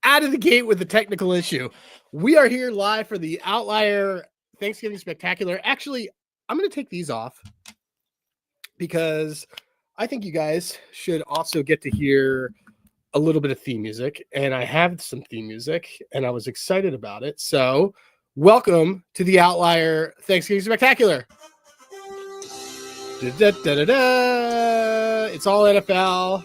out of the gate with a technical issue. We are here live for the Outlier Thanksgiving Spectacular. Actually, I'm going to take these off because I think you guys should also get to hear a little bit of theme music. And I have some theme music and I was excited about it. So, welcome to the Outlier Thanksgiving Spectacular. Da-da-da-da-da. It's all NFL.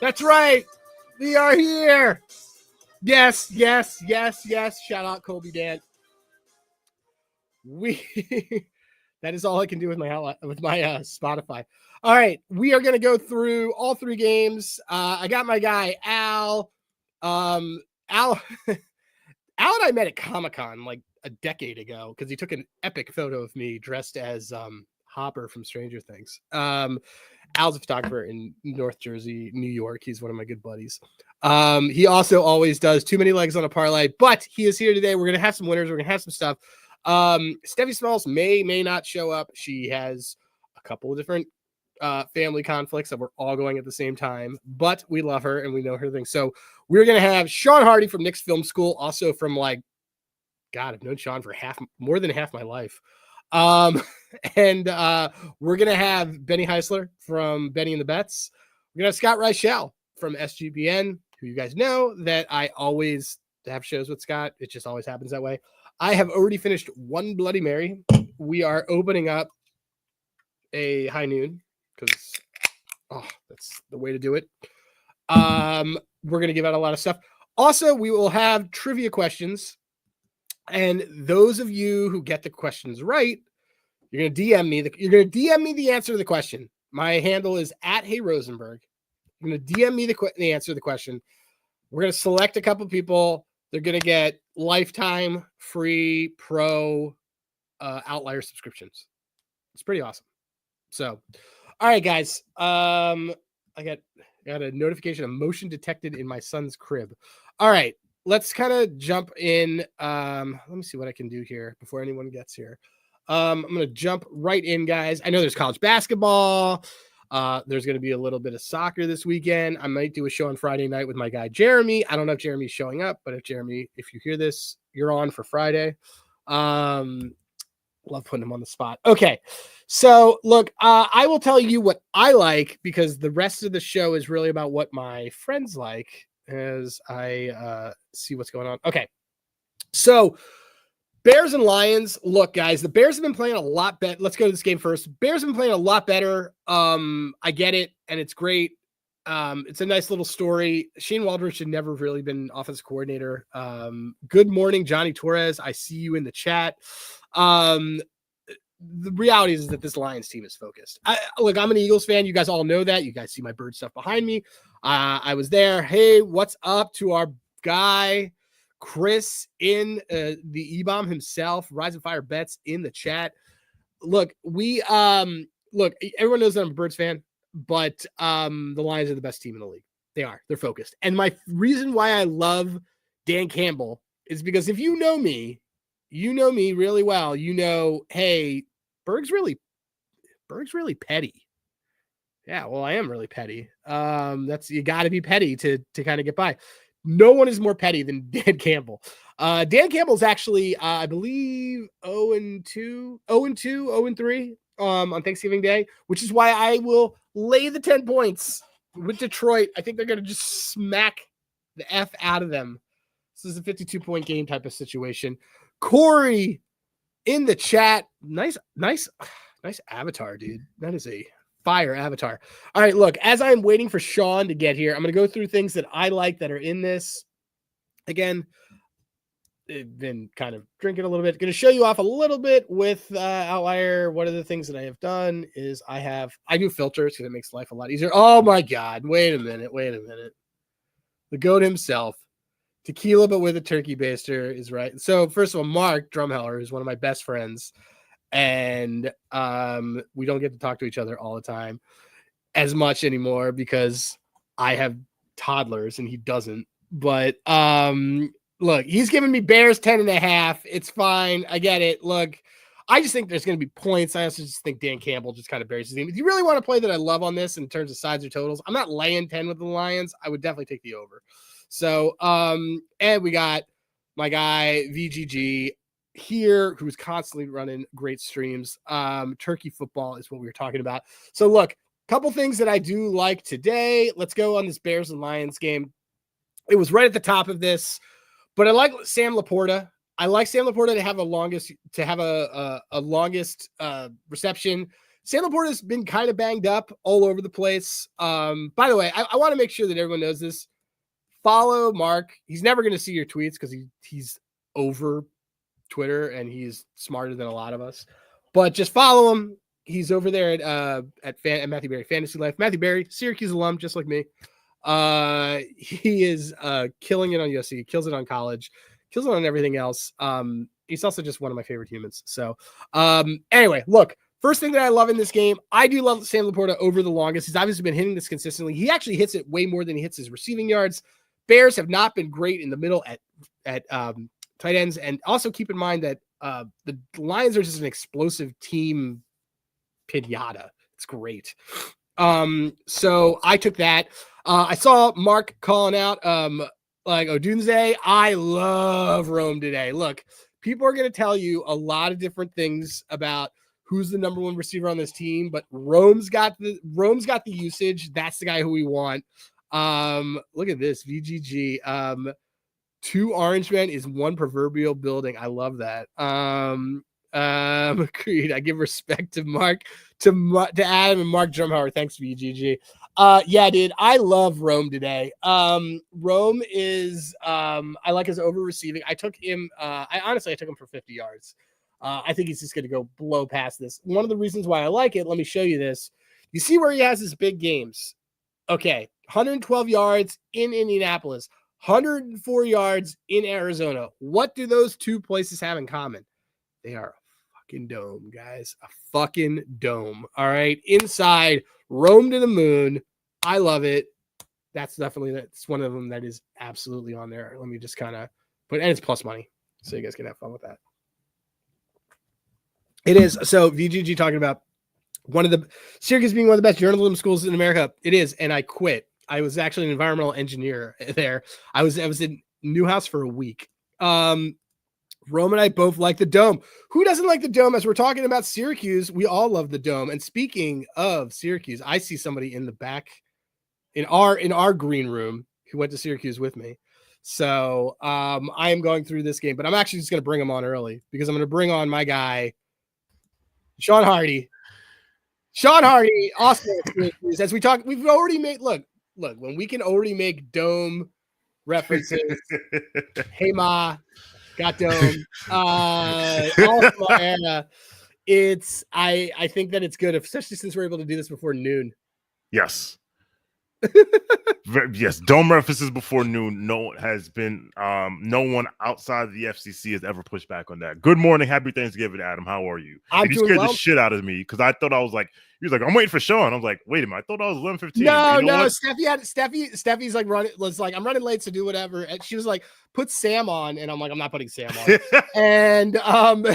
That's right. We are here. Yes. Shout out Kobe Dan. That is all I can do with my Spotify. All right, we are going to go through all three games. I got my guy Al. Al and I met at Comic-Con like a decade ago because he took an epic photo of me dressed as Hopper from Stranger Things. Al's a photographer in North Jersey, New York. He's one of my good buddies. He also always does Too Many Legs on a Parlay, but he is here today. We're going to have some winners. We're going to have some stuff. Steffi Smalls may not show up. She has a couple of different family conflicts that we're all going at the same time, but we love her and we know her thing. So we're going to have Sean Hardy from Nick's Film School, also from God, I've known Sean for more than half my life. And we're going to have Benny Heisler from Benny and the Bets. We're going to have Scott Reichel from SGPN, who you guys know that I always have shows with Scott. It just always happens that way. I have already finished one Bloody Mary. We are opening up a high noon because that's the way to do it. We're going to give out a lot of stuff. Also, we will have trivia questions. And those of you who get the questions right, you're going to DM me. You're going to DM me the answer to the question. My handle is @HeyRosenberg. You're going to DM me the answer to the question. We're going to select a couple people. They're going to get lifetime free pro Outlier subscriptions. It's pretty awesome. So, all right, guys. I got a notification of motion detected in my son's crib. All right. Let's kind of jump in. Let me see what I can do here before anyone gets here. I'm going to jump right in, guys. I know there's college basketball. There's going to be a little bit of soccer this weekend. I might do a show on Friday night with my guy, Jeremy. I don't know if Jeremy's showing up, but if you hear this, you're on for Friday. Love putting him on the spot. Okay. So look, I will tell you what I like because the rest of the show is really about what my friends like as I see what's going on. Okay. So Bears and Lions. Look, guys, the Bears have been playing a lot better. Let's go to this game first. Bears have been playing a lot better. I get it, and it's great. It's a nice little story. Shane Waldron should never really been offensive coordinator. Good morning, Johnny Torres. I see you in the chat. The reality is that this Lions team is focused. Look, I'm an Eagles fan. You guys all know that. You guys see my bird stuff behind me. I was there. Hey, what's up to our guy, Chris in the E-Bomb himself, Rise and Fire Bets in the chat. Look, everyone knows that I'm a Birds fan, but the Lions are the best team in the league. They are. They're focused. And my reason why I love Dan Campbell is because if you know me really well, you know, hey, Berg's really petty. Yeah, well, I am really petty. You got to be petty to kind of get by. No one is more petty than Dan Campbell. Dan Campbell's actually, I believe, 0-2, 0-3 on Thanksgiving Day, which is why I will lay the 10 points with Detroit. I think they're going to just smack the F out of them. This is a 52-point game type of situation. Corey in the chat. Nice avatar, dude. That is a fire avatar. All right, look, as I'm waiting for Sean to get here, I'm going to go through things that I like that are in this. Again, I've been kind of drinking a little bit. Going to show you off a little bit with Outlier. One of the things that I have done is I do filters because it makes life a lot easier. Oh my God. Wait a minute. The GOAT himself. Tequila, but with a turkey baster is right. So first of all, Mark Drumheller is one of my best friends. And we don't get to talk to each other all the time as much anymore because I have toddlers and he doesn't. But look, he's giving me Bears 10.5. It's fine. I get it. Look, I just think there's going to be points. I also just think Dan Campbell just kind of buries his team. If you really want to play that I love on this in terms of sides or totals, I'm not laying 10 with the Lions. I would definitely take the over. So, and we got my guy VGG here, who's constantly running great streams. Turkey football is what we were talking about. So look, couple things that I do like today. Let's go on this Bears and Lions game. It was right at the top of this, but I like Sam Laporta. I like Sam Laporta to have a longest reception. Sam Laporta has been kind of banged up all over the place. By the way, I want to make sure that everyone knows this. Follow Mark. He's never going to see your tweets because he's over Twitter and he's smarter than a lot of us. But just follow him. He's over there at Matthew Berry Fantasy Life. Matthew Berry, Syracuse alum, just like me. He is killing it on USC. He kills it on college. Kills it on everything else. He's also just one of my favorite humans. So anyway, look, first thing that I love in this game, I do love Sam Laporta over the longest. He's obviously been hitting this consistently. He actually hits it way more than he hits his receiving yards. Bears have not been great in the middle at tight ends. And also keep in mind that the Lions are just an explosive team pinata. It's great. So I took that. I saw Mark calling out like Odunze. I love Rome today. Look, people are going to tell you a lot of different things about who's the number one receiver on this team, but Rome's got the usage. That's the guy who we want. Look at this VGG. 2 orange men is 1 proverbial building. I love that. Agreed. I give respect to Mark, to Adam and Mark Drumhauer. Thanks, VGG. Yeah, dude, I love Rome today. Rome is, I like his over receiving. I took him, I took him for 50 yards. I think he's just going to go blow past this. One of the reasons why I like it, let me show you this. You see where he has his big games. Okay. 112 yards in Indianapolis, 104 yards in Arizona. What do those 2 places have in common? They are a fucking dome, guys. A fucking dome. All right. Inside, Rome to the moon. I love it. That's one of them that is absolutely on there. Let me just kind of and it's plus money. So you guys can have fun with that. It is. So VGG talking about Syracuse being one of the best journalism schools in America. It is. And I quit. I was actually an environmental engineer there. I was in Newhouse for a week. Rome and I both like the dome. Who doesn't like the dome? As we're talking about Syracuse, we all love the dome. And speaking of Syracuse, I see somebody in the back in our green room who went to Syracuse with me. So I am going through this game, but I'm actually just going to bring him on early because I'm going to bring on my guy, Sean Hardy. Sean Hardy, also as we talk, we've already made look, when we can already make dome references. Hey Ma, got dome. It's I think that it's good, especially since we're able to do this before noon. Yes. Yes, dome references before noon. No one outside of the FCC has ever pushed back on that. Good morning, happy Thanksgiving, Adam. How are you? You scared the shit out of me because I thought I was like, he was like, I'm waiting for Sean. I was like, wait a minute, I thought I was 11:15. No. Steffi's like I'm running late to do whatever, and she was like, put Sam on, and I'm like, I'm not putting Sam on, and then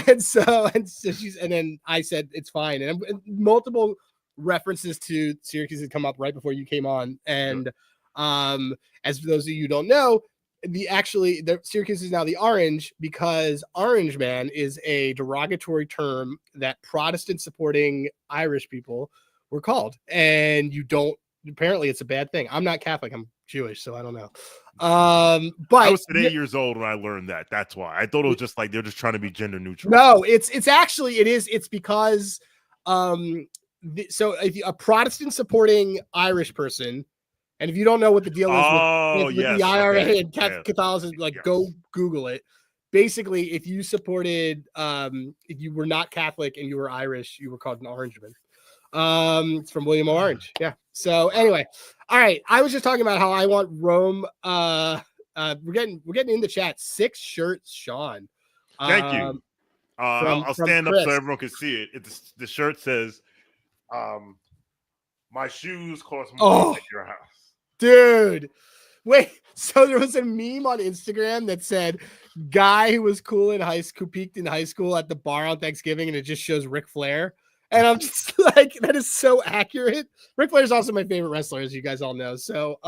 I said it's fine, and multiple references to Syracuse had come up right before you came on, and as for those of you who don't know, the Syracuse is now the Orange because Orange Man is a derogatory term that Protestant supporting Irish people were called, and apparently it's a bad thing. I'm not Catholic, I'm Jewish, so I don't know. But I was 8 years old when I learned that. That's why I thought it was just like they're just trying to be gender neutral. No, it's because so if a Protestant supporting Irish person, and if you don't know what the deal is with the IRA and Catholicism, go Google it. Basically, if you supported, if you were not Catholic and you were Irish, you were called an Orangeman. It's from William Orange. Yeah. So anyway, all right. I was just talking about how I want Rome. We're getting in the chat. 6 shirts, Sean. Thank you. I'll stand up so everyone can see it. The shirt says, my shoes cost more than your house. Dude, wait, So there was a meme on Instagram that said, guy who was cool in high school, peaked in high school at the bar on Thanksgiving, and it just shows Ric Flair. And I'm just like, that is so accurate. Ric Flair is also my favorite wrestler, as you guys all know. So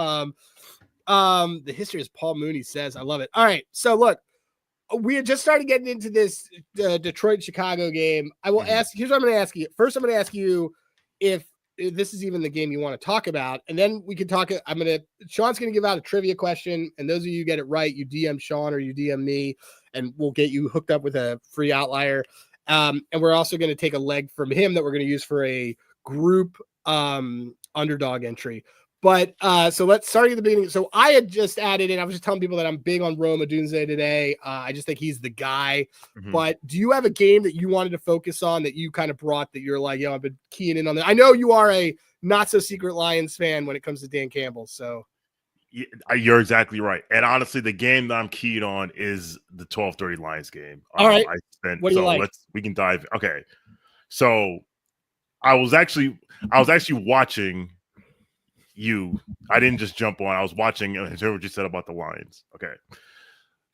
the history, as Paul Mooney says, I love it. All right. So look, we had just started getting into this Detroit-Chicago game. I will ask, here's what I'm going to ask you. First, I'm going to ask you if this is even the game you want to talk about. And then we can talk. Sean's going to give out a trivia question. And those of you who get it right, you DM Sean or you DM me, and we'll get you hooked up with a free Outlier. And we're also going to take a leg from him that we're going to use for a group underdog entry. But so let's start at the beginning. So I had just added in, I was just telling people that I'm big on Rome Odunze today. I just think he's the guy. But do you have a game that you wanted to focus on that you kind of brought that you're like, I've been keying in on that? I know you are a not so secret Lions fan when it comes to Dan Campbell. So you're exactly right. And honestly, the game that I'm keyed on is the 12:30 Lions game. All right. What do you like? We can dive. Okay. So I was actually watching you. I didn't just jump on. I was watching and hear what you said about the Lions. Okay.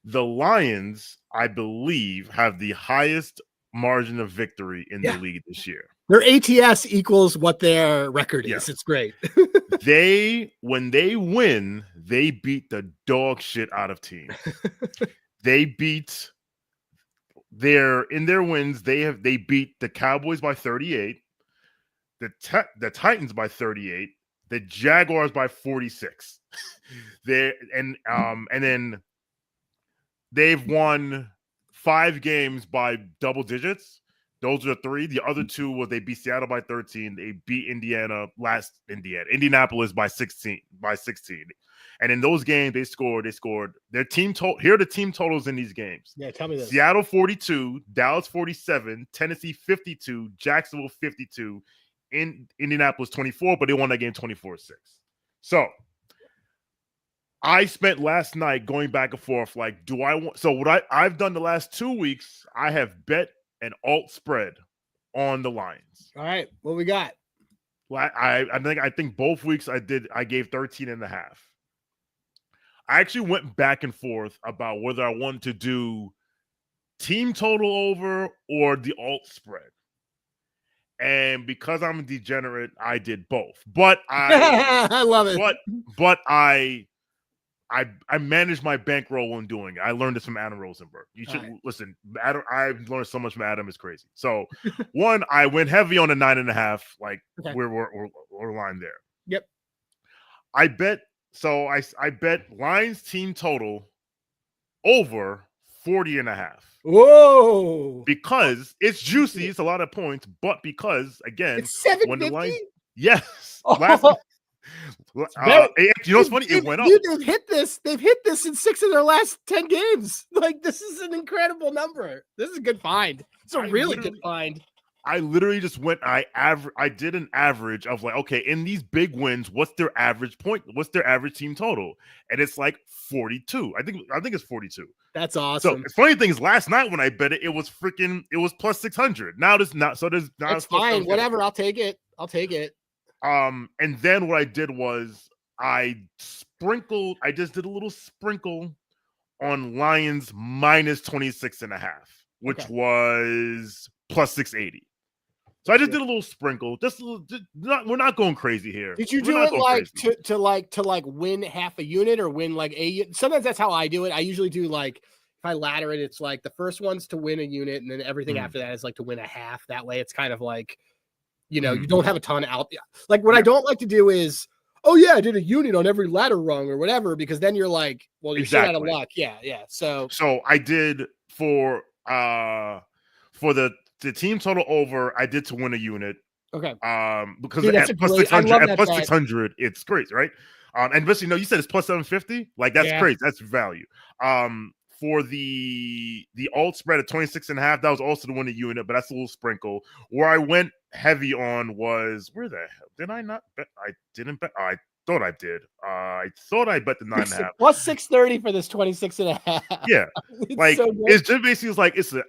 The Lions, I believe, have the highest margin of victory in the league this year. Their ATS equals what their record is. It's great. When they win, they beat the dog shit out of teams. They beat in their wins, they beat the Cowboys by 38, the Titans by 38, the Jaguars by 46. And then they've won 5 games by double digits. Those are 3. The other 2 was they beat Seattle by 13. They beat Indianapolis by 16. And in those games, they scored their team total. Here are the team totals in these games. Yeah, tell me this. Seattle 42, Dallas 47, Tennessee 52, Jacksonville 52, in Indianapolis 24, but they won that game 24-6. So I spent last night going back and forth, like, do I want? So what I've done the last 2 weeks, I have bet an alt spread on the Lions. All right, what we got? I think both weeks I gave 13.5. I actually went back and forth about whether I wanted to do team total over or the alt spread. And because I'm a degenerate, I did both. But I love it. But I managed my bankroll when doing it. I learned this from Adam Rosenberg. You should listen. Adam, I've learned so much from Adam. It's crazy. So one, I went heavy on a 9.5, like we're line there. Yep. I bet Lions team total over 40.5. Whoa! Because it's juicy, it's a lot of points, but because again, it's 750. When the Lions, yes, you know what's funny? It went up. Dude, they've hit this in 6 of their last 10 games. Like, this is an incredible number. This is a good find. It's a really good find. I literally just went. I did an average of like, okay, in these big wins, what's their average point? What's their average team total? And it's like 42. I think it's 42. That's awesome. So the funny thing is, last night when I bet it, it was plus 600. Now there's not. So there's not. It's fine. Whatever. I'll take it. And then what I did was I just did a little sprinkle on Lions minus 26.5, which was plus 680. So I just did a little sprinkle. We're not going crazy here. Did you do it like to win half a unit or win like a? Sometimes that's how I do it. I usually do like if I ladder it, it's like the first one's to win a unit, and then everything after that is like to win a half. That way, it's kind of like, you don't have a ton out. Like what I don't like to do is, I did a unit on every ladder rung or whatever, because then you're like, well, you're shit out of luck. Yeah. So I did for the team total over, I did to win a unit. Okay. Because at plus 600, it's crazy, right? And basically, you said it's plus 750. Like that's crazy. That's value. For the alt spread at 26.5, that was also to win a unit, but that's a little sprinkle. Where I went heavy on was, where the hell did I not bet? I didn't bet. I thought I did. I thought I bet the 9.5 plus 630 for this 26.5. Yeah, like so it's just basically like it's they've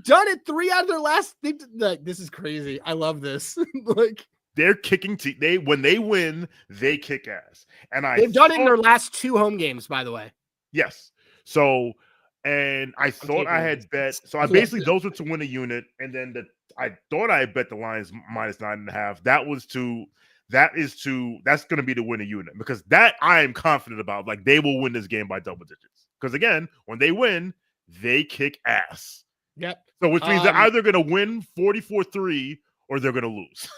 done it 3 out of their last. This is crazy. I love this. Like they're kicking. When they win, they kick ass. And they've done it in their last 2 home games, by the way. Yes. So, and I thought I had bet. So I basically those were to win a unit, and then I thought I had bet the Lions -9.5. That's going to be the win a unit, because that I am confident about. Like, they will win this game by double digits. Because again, when they win, they kick ass. Yep. So which means they're either going to win 44-3 or they're going to lose.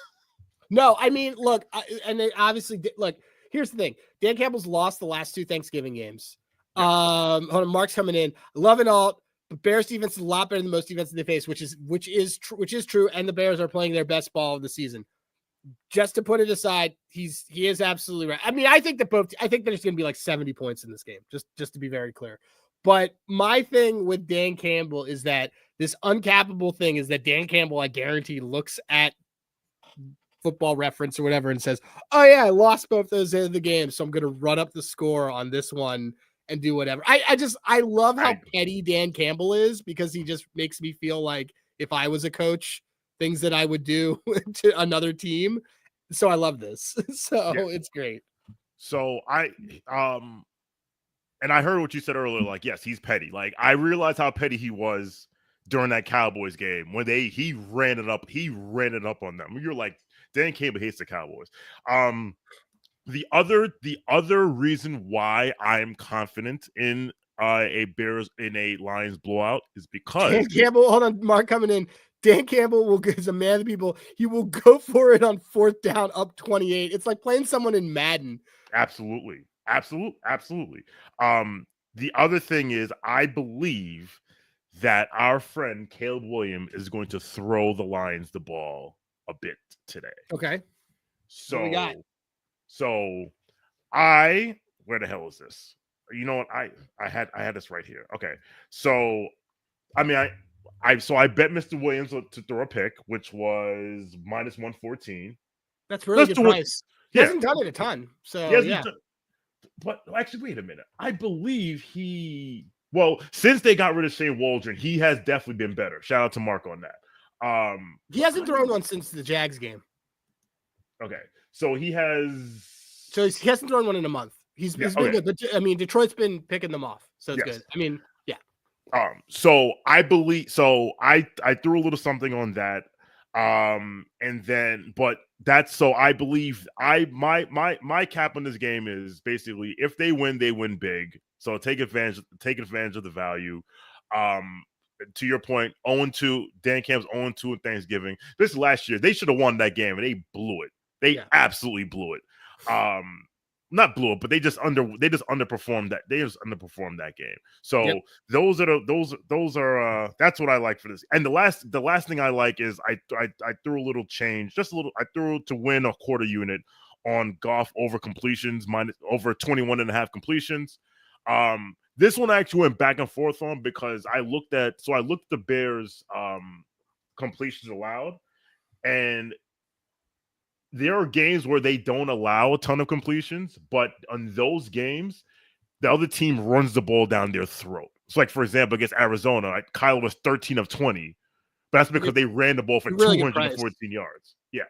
No, I mean, look, and they obviously look. Here's the thing: Dan Campbell's lost the last 2 Thanksgiving games. Hold on, Mark's coming in. Love and all, but Bears defense is a lot better than most defenses they face, which is true. And the Bears are playing their best ball of the season. Just to put it aside, he is absolutely right. I mean, I think there's going to be like 70 points in this game, just to be very clear. But my thing with Dan Campbell is that this uncappable thing is that Dan Campbell, I guarantee, looks at Football Reference or whatever and says, "Oh yeah, I lost both those in the game, so I'm going to run up the score on this one and do whatever." I love how petty Dan Campbell is, because he just makes me feel like if I was a coach, things that I would do to another team. So I love this. So it's great. So and I heard what you said earlier. Like, yes, he's petty. Like, I realized how petty he was during that Cowboys game when he ran it up. He ran it up on them. You're like, Dan Campbell hates the Cowboys. The other reason why I'm confident in a Lions blowout is because Dan Campbell. Hold on, Mark coming in. Dan Campbell is a man of the people. He will go for it on 4th down, up 28. It's like playing someone in Madden. Absolutely. The other thing is, I believe that our friend Caleb Williams is going to throw the Lions the ball a bit today. Okay. So what we got? Where the hell is this? You know what? I had this right here. Okay. So I mean, I bet Mr. Williams to throw a pick, which was -114. That's really good price. He hasn't done it a ton. So yeah. But actually, wait a minute. I believe since they got rid of Shane Waldron, he has definitely been better. Shout out to Mark on that. He hasn't thrown one since the Jags game. Okay. So he hasn't thrown one in a month. He's been good. But I mean, Detroit's been picking them off. So it's good. I mean, yeah. So I believe, I threw a little something on that. And then, but that's, so I believe my cap on this game is basically, if they win big. So take advantage of the value. To your point, 0-2, Dan Camp's 0-2 in Thanksgiving. This last year, they should have won that game, and they blew it. They absolutely blew it. Not blew it, but they just underperformed that. They just underperformed that game. So those are that's what I like for this. And the last thing I like is I threw a little change, just a little. I threw to win a quarter unit on Goff over completions, over 21.5 completions. This one I actually went back and forth on, because I looked at the Bears completions allowed, and there are games where they don't allow a ton of completions, but on those games, the other team runs the ball down their throat. So, like, for example, against Arizona, Kyle was 13 of 20, but that's because they ran the ball for 214 yards. Yeah.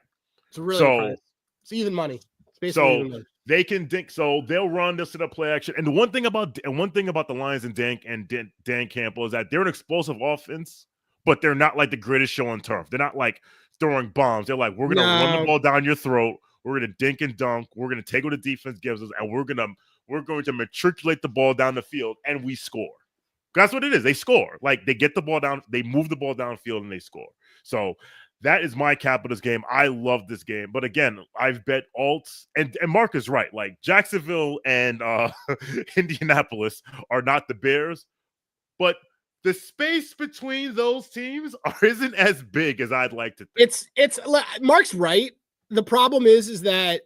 It's really it's even money. It's basically even money. They can think, so they'll run, they'll set up play action. And one thing about the Lions and Dan Campbell is that they're an explosive offense, but they're not like the greatest show on turf. They're not like throwing bombs. They're like, we're going to run the ball down your throat. We're going to dink and dunk. We're going to take what the defense gives us, and we're going to matriculate the ball down the field, and we score. That's what it is. They score. Like, they get the ball down, they move the ball downfield, and they score. So that is my cap of this game. I love this game. But again, I've bet alts, and Mark is right. Like, Jacksonville and Indianapolis are not the Bears, but the space between those teams isn't as big as I'd like to think. It's Mark's right. The problem is that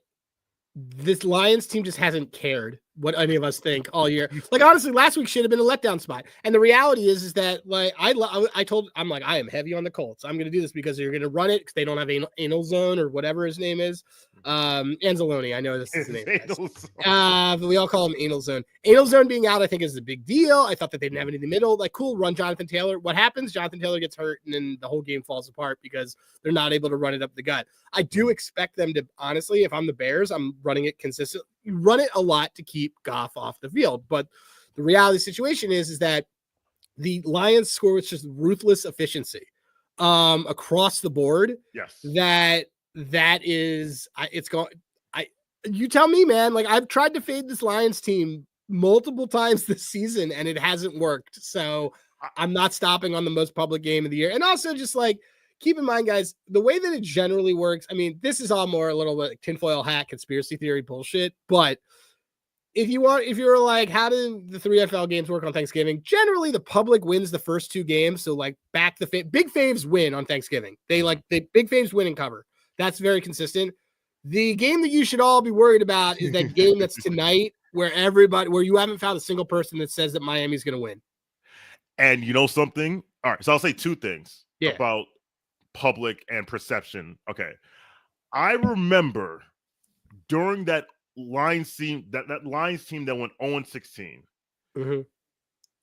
this Lions team just hasn't cared. what any of us think all year. Like, honestly, last week should have been a letdown spot. And the reality is that, like, I'm like, I am heavy on the Colts. I'm going to do this because you're going to run it because they don't have anal zone or whatever his name is. Anzalone. I know this is his name. But we all call him anal zone. Anal zone being out, I think, is a big deal. I thought that they didn't have it in the middle. Like, cool, run Jonathan Taylor. What happens? Jonathan Taylor gets hurt, and then the whole game falls apart because they're not able to run it up the gut. I do expect them to, honestly, if I'm the Bears, I'm running it consistently. You run it a lot to keep Goff off the field. But the reality situation is that the Lions score with just ruthless efficiency across the board. Yes. That is, it's going. You tell me, man. Like, I've tried to fade this Lions team multiple times this season, and it hasn't worked. So I'm not stopping on the most public game of the year. And also, just like, keep in mind, guys, the way that it generally works. I mean, this is all more a little bit like tinfoil hat conspiracy theory bullshit. But if you're like, how do the 3 NFL games work on Thanksgiving? Generally, the public wins the first 2 games. So, like, big faves win on Thanksgiving. They big faves win and cover. That's very consistent. The game that you should all be worried about is that game that's tonight where you haven't found a single person that says that Miami's going to win. And you know something? All right. So I'll say 2 things about public and perception. Okay. I remember during that Lions team, that Lions team that went 0-16. Mm-hmm.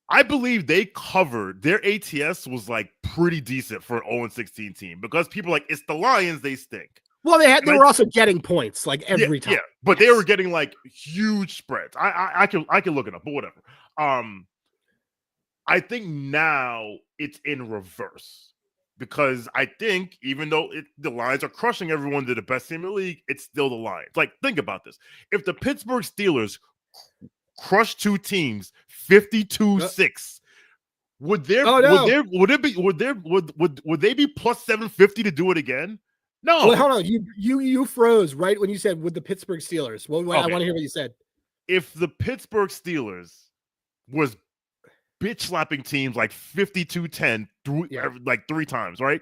I believe they covered their ATS was like pretty decent for an 0-16 team because people are like, it's the Lions, they stink. Well, they were also getting points like every time. Yeah, but they were getting like huge spreads. I can look it up, but whatever. I think now it's in reverse because I think even though the Lions are crushing everyone, they're the best team in the league, it's still the Lions. Like, think about this: if the Pittsburgh Steelers crush 2 teams 52-6. Would they be plus 750 to do it again? No. Well, hold on. You froze right when you said with the Pittsburgh Steelers. Well, okay. I want to hear what you said. If the Pittsburgh Steelers was bitch slapping teams like 52-10 like 3 times, right?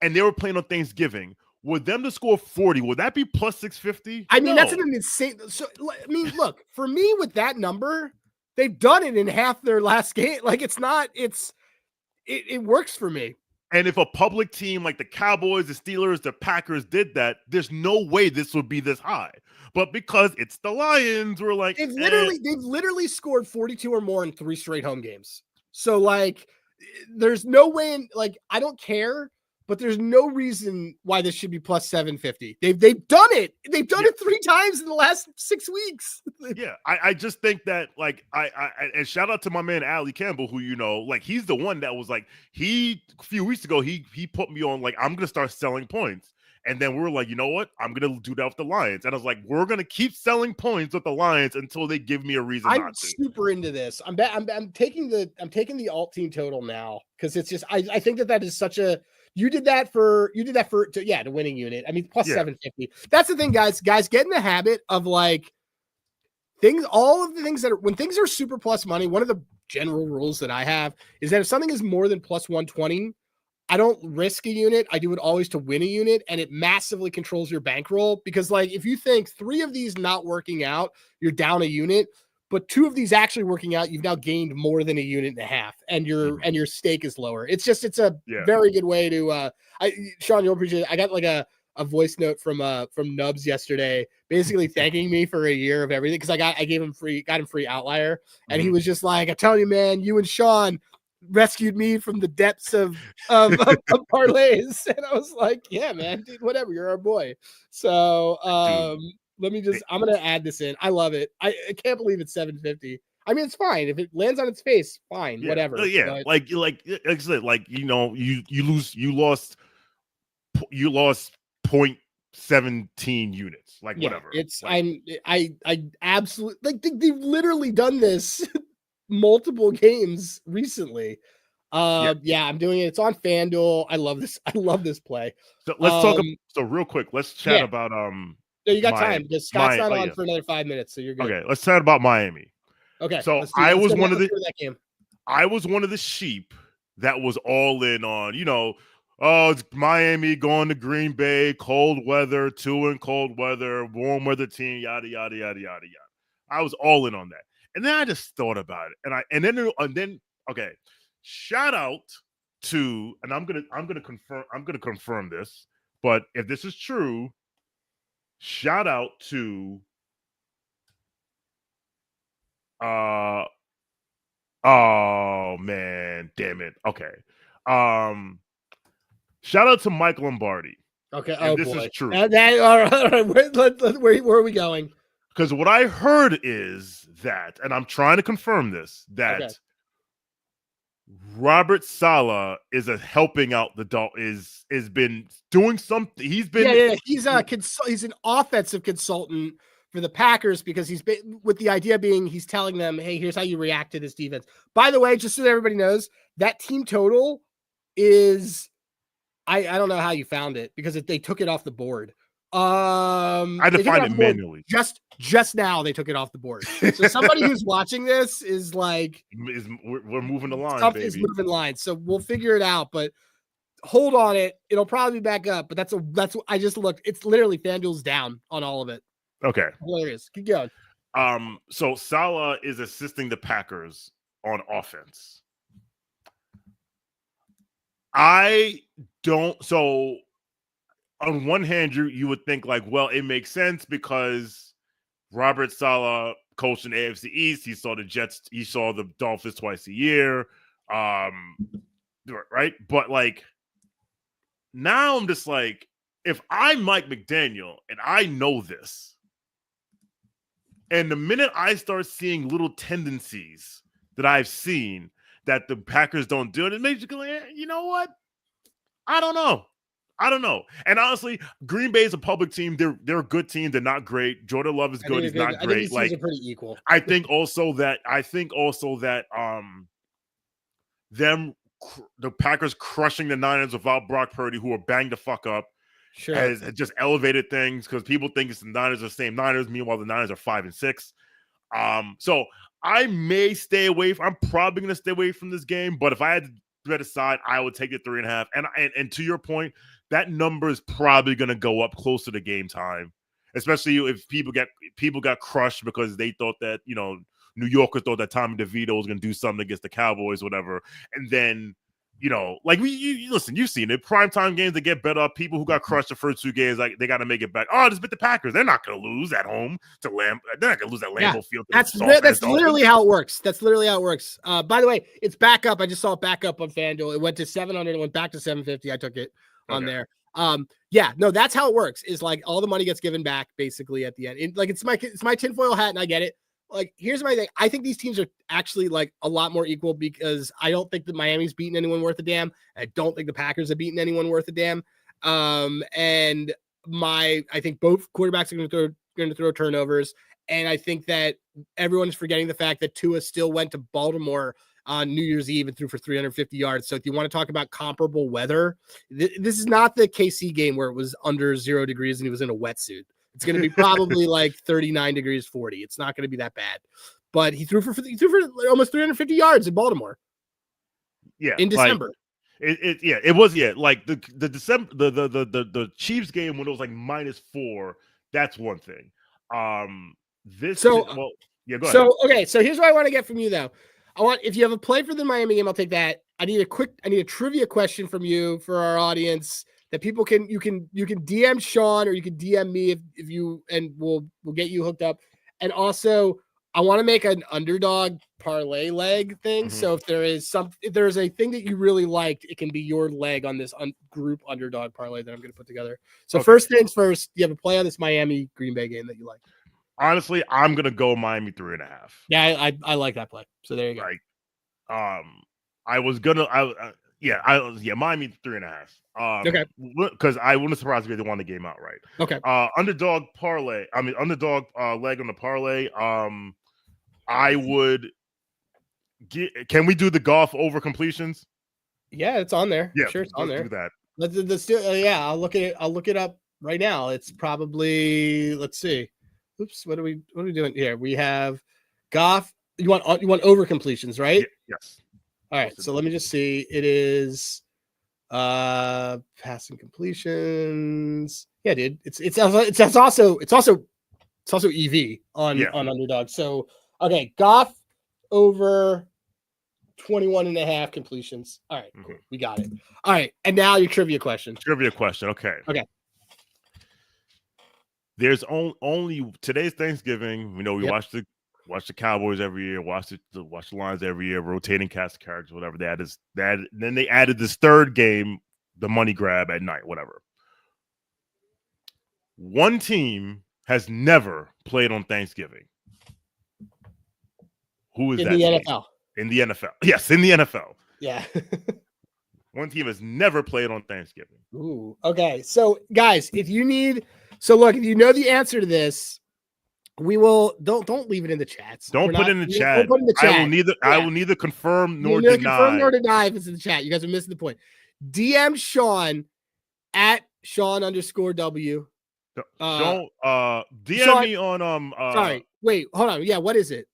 And they were playing on Thanksgiving, would them to score 40, would that be plus 650? I mean, that's an insane. So, I mean, look, for me with that number, they've done it in half their last game. Like, it works for me. And if a public team like the Cowboys, the Steelers, the Packers did that, there's no way this would be this high. But because it's the Lions, we're like, they've literally scored 42 or more in 3 straight home games. So, like, there's no way I don't care, but there's no reason why this should be plus 750. They've done it. They've done it 3 times in the last 6 weeks. Yeah, I just think that and shout out to my man Ali Campbell, who he's the one that was like, a few weeks ago he put me on I'm gonna start selling points, and then we were like, you know what, I'm gonna do that with the Lions, and I was like, we're gonna keep selling points with the Lions until they give me a reason not to. I'm super into this. I'm taking the alt team total now because it's just I think that is such a. You did that for the winning unit. I mean, plus 750. That's the thing, guys. Guys, get in the habit of all of the things that when things are super plus money. One of the general rules that I have is that if something is more than plus 120, I don't risk a unit. I do it always to win a unit, and it massively controls your bankroll because, if you think 3 of these not working out, you're down a unit. But 2 of these actually working out, you've now gained more than a unit and a half, and your stake is lower. It's a very good way to. Sean, you'll appreciate it. I got a voice note from Nubs yesterday, basically thanking me for a year of everything because I got him free Outlier, and he was just like, "I tell you, man, you and Sean rescued me from the depths of parlays," and I was like, "Yeah, man, dude, whatever, you're our boy." So. Let me I'm going to add this in. I love it. I can't believe it's 750. I mean, it's fine. If it lands on its face, fine, whatever. Yeah. But... you lost 0.17 units. Whatever. It's I absolutely they've literally done this multiple games recently. I'm doing it. It's on FanDuel. I love this. I love this play. So let's talk. So real quick, let's chat about No, you got time because Scott's not on for another 5 minutes, so you're good. Okay, let's chat about Miami. Okay, so I was one of the sheep that was all in on, it's Miami going to Green Bay, cold weather, 2 in cold weather, warm weather team, yada yada yada yada yada. I was all in on that. And then I just thought about it, and then okay, shout out to, and I'm gonna confirm this, but if this is true, shout out to oh man, damn it. Okay. Shout out to Mike Lombardi. Okay. If Oh this boy. is true. All right. Where are we going? Because what I heard is that, and I'm trying to confirm this, that Robert Saleh is helping out the is been doing something. He's been He's an offensive consultant for the Packers because he's been, with the idea being he's telling them, hey, here's how you react to this defense. By the way, just so that everybody knows, that team total is I don't know how you found it because they took it off the board. I defined it manually. Just now they took it off the board. So somebody who's watching this is like, we're moving the line, baby. Is moving lines. So we'll figure it out, but hold on it. It'll probably be back up, but that's what I just looked. It's literally FanDuel's down on all of it. Okay. Hilarious. Keep going. So Saleh is assisting the Packers on offense. So on one hand, you would think like, well, it makes sense because Robert Saleh coached in AFC East. He saw the Jets, he saw the Dolphins twice a year. Right? But like now I'm just like, if I'm Mike McDaniel and I know this, and the minute I start seeing little tendencies that I've seen that the Packers don't do, it makes you go, you know what? I don't know. And honestly, Green Bay is a public team. They're a good team. They're not great. Jordan Love is good. He's not great. I think like, are pretty equal. I think also that the Packers crushing the Niners without Brock Purdy, who are banged the fuck up, has just elevated things because people think it's the Niners are the same Niners. Meanwhile, the Niners are 5-6. So I may stay away. I'm probably going to stay away from this game. But if I had to bet aside, I would take the 3.5. And to your point, that number is probably going to go up closer to game time, especially if people got crushed because they thought that, you know, New Yorkers thought that Tommy DeVito was going to do something against the Cowboys, whatever. And then, you know, like listen, you've seen it. Primetime games, they get better. People who got crushed the first 2 games, like they got to make it back. Oh, just beat the Packers. They're not going to lose at home to Lambeau. They're not going to lose at Lambeau Field. That's literally how it works. By the way, it's back up. I just saw it back up on FanDuel. It went to 700. It went back to 750. I took it on there. That's how it works. Is like all the money gets given back basically at the end. It's my tinfoil hat, and I get it. Like, here's my thing. I think these teams are actually like a lot more equal because I don't think that Miami's beaten anyone worth a damn. I don't think the Packers have beaten anyone worth a damn. And I think both quarterbacks are going to throw turnovers. And I think that everyone's forgetting the fact that Tua still went to Baltimore on New Year's Eve and threw for 350 yards. So if you want to talk about comparable weather, this is not the KC game where it was under 0 degrees and he was in a wetsuit. It's going to be probably like 39 degrees, 40. It's not going to be that bad. But he threw for almost 350 yards in Baltimore. Yeah, in December. It was like the December the Chiefs game when it was like -4. That's one thing. Go ahead. So here's what I want to get from you though. If you have a play for the Miami game, I'll take that. I need a trivia question from you for our audience that people you can DM Sean or you can DM me if you, and we'll get you hooked up. And also I want to make an underdog parlay leg thing. Mm-hmm. So if there's a thing that you really liked, it can be your leg on this group underdog parlay that I'm going to put together. So First things first, you have a play on this Miami Green Bay game that you like? Honestly, I'm going to go Miami 3.5. Yeah. I like that play. So there you go. Miami 3.5. Okay. Because I wouldn't surprise me if they won the game outright. Okay. Underdog leg on the parlay. I would can we do the golf over completions? Yeah, it's on there. Yeah, sure, it's on there. Do that. I'll look it up right now. It's probably, let's see. Oops, what are we doing here? We have golf. You want over completions, right? Yes. All right, so let me just see. It is passing completions. Yeah, dude. It's also It's also EV on Yeah. Underdog. So, okay, Goff over 21.5 completions. All right, cool. We got it. All right, and now your trivia question. Trivia question. Okay. There's only today's Thanksgiving. You know, we watch the Cowboys every year, watch the Lions every year, rotating cast of characters, whatever. Then they added this third game, the money grab at night, whatever. One team has never played on Thanksgiving. Who is that? In the team? NFL. In the NFL. Yes, in the NFL. Yeah. One team has never played on Thanksgiving. Ooh. Okay. So, guys, if you know the answer to this, we will don't leave it in the chats. Don't put it in the chat. Don't put it in the chat. I will neither confirm nor deny. Confirm nor deny if it's in the chat. You guys are missing the point. DM Sean at Sean_W. Don't DM Sean, me on sorry, wait, hold on. Yeah, what is it?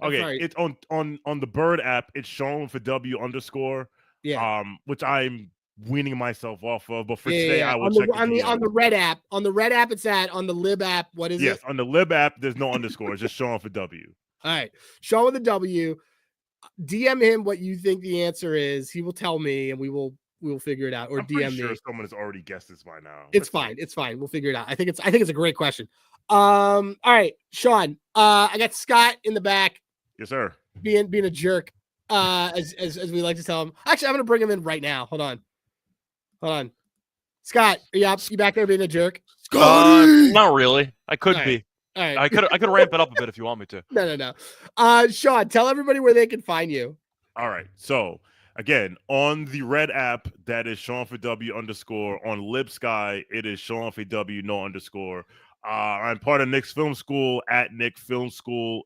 Okay, it's on the Bird app. It's Sean for W_. Yeah. Which I'm weaning myself off of. But for today, I will check on the Red app. On the Red app, it's on the Lib app. What is it? Yes, on the Lib app, there's no underscore. It's just Sean for W. All right, Sean with a W. DM him what you think the answer is. He will tell me, and we will figure it out. Or I'm DM sure me. Someone has already guessed this by now. It's fine. It's fine. We'll figure it out. I think it's a great question. All right, Sean. I got Scott in the back. Yes, sir. Being a jerk. As we like to tell him. Actually, I'm gonna bring him in right now. Hold on. Scott, are you up? You back there being a jerk? Not really. I could be. All right. I could ramp it up a bit if you want me to. No. Sean, tell everybody where they can find you. All right. So again, on the Red app, that is Sean for W_. On LibSky, it is Sean for W, no underscore. I'm part of Nick's Film School at Nick Film School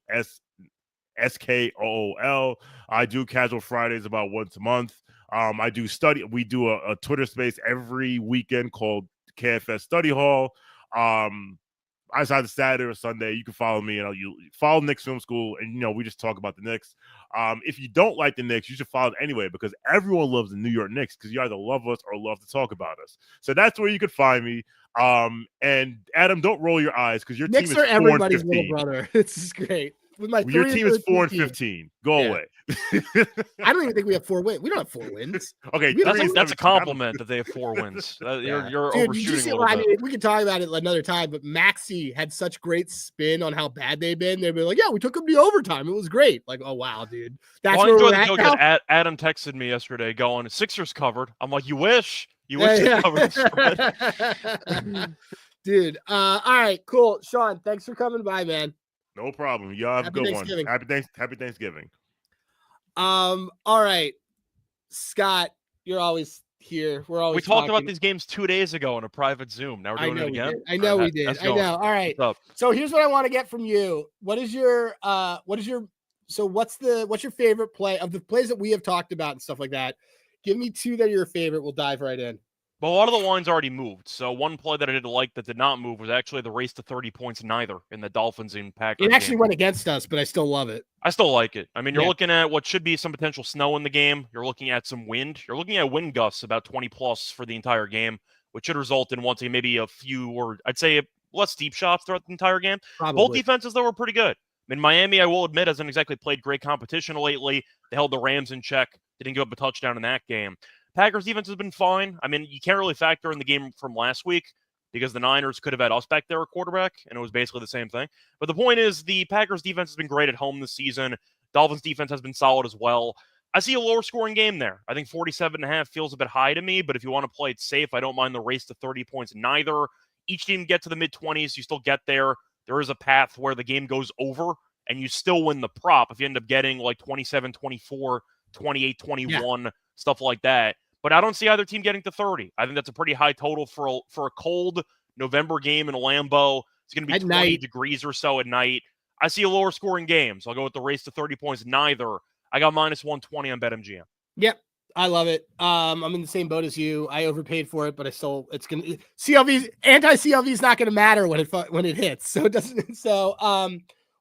SKOOL. I do Casual Fridays about once a month. I do study. We do a Twitter space every weekend called KFS Study Hall. It's either Saturday or Sunday. You can follow me and you follow Knicks Film School, and we just talk about the Knicks. If you don't like the Knicks, you should follow it anyway because everyone loves the New York Knicks because you either love us or love to talk about us. So that's where you could find me. And Adam, don't roll your eyes because your Knicks team is are everybody's little brother. This is great. Your team is 4-15. Go away. I don't even think we have 4 wins. We don't have 4 wins. Okay, that's a compliment that they have 4 wins. You're overshooting a little bit. We can talk about it another time, but Maxey had such great spin on how bad they've been. They'd be like, "Yeah, we took them to overtime. It was great." Like, oh wow, dude. That's where we're at now. Adam texted me yesterday, going, "Sixers covered." I'm like, "You wish. You wish they covered the spread." Dude. All right, cool. Sean, thanks for coming by, man. No problem. Y'all have a good one. Happy Thanksgiving. All right. Scott, you're always here. We talked about these games 2 days ago in a private Zoom. Now we're doing it again. I know we did. I know. All right. So here's what I want to get from you. What's your favorite play of the plays that we have talked about and stuff like that? Give me 2 that are your favorite. We'll dive right in. But a lot of the lines already moved. So one play that I didn't like that did not move was actually the race to 30 points neither in the Dolphins and Packers. It actually went against us, but I still love it. I still like it. I mean, you're looking at what should be some potential snow in the game. You're looking at some wind. You're looking at wind gusts about 20 plus for the entire game, which should result in maybe a few, or I'd say less deep shots throughout the entire game. Probably. Both defenses, though, were pretty good. I mean, Miami, I will admit, hasn't exactly played great competition lately. They held the Rams in check. They didn't give up a touchdown in that game. Packers defense has been fine. I mean, you can't really factor in the game from last week because the Niners could have had us back there at quarterback, and it was basically the same thing. But the point is, the Packers defense has been great at home this season. Dolphins defense has been solid as well. I see a lower scoring game there. I think 47.5 feels a bit high to me, but if you want to play it safe, I don't mind the race to 30 points neither. Each team get to the mid-20s, you still get there. There is a path where the game goes over, and you still win the prop if you end up getting like 27-24, 28-21, stuff like that. But I don't see either team getting to 30. I think that's a pretty high total for a cold November game in a Lambeau. It's going to be at 20 night. degrees or so at night. I see a lower scoring game, so I'll go with the race to 30 points neither. I got -120 on BetMGM. Yep, I love it. I'm in the same boat as you. I overpaid for it, but it's going to CLV. Anti-CLV is not going to matter when it hits. So it doesn't. So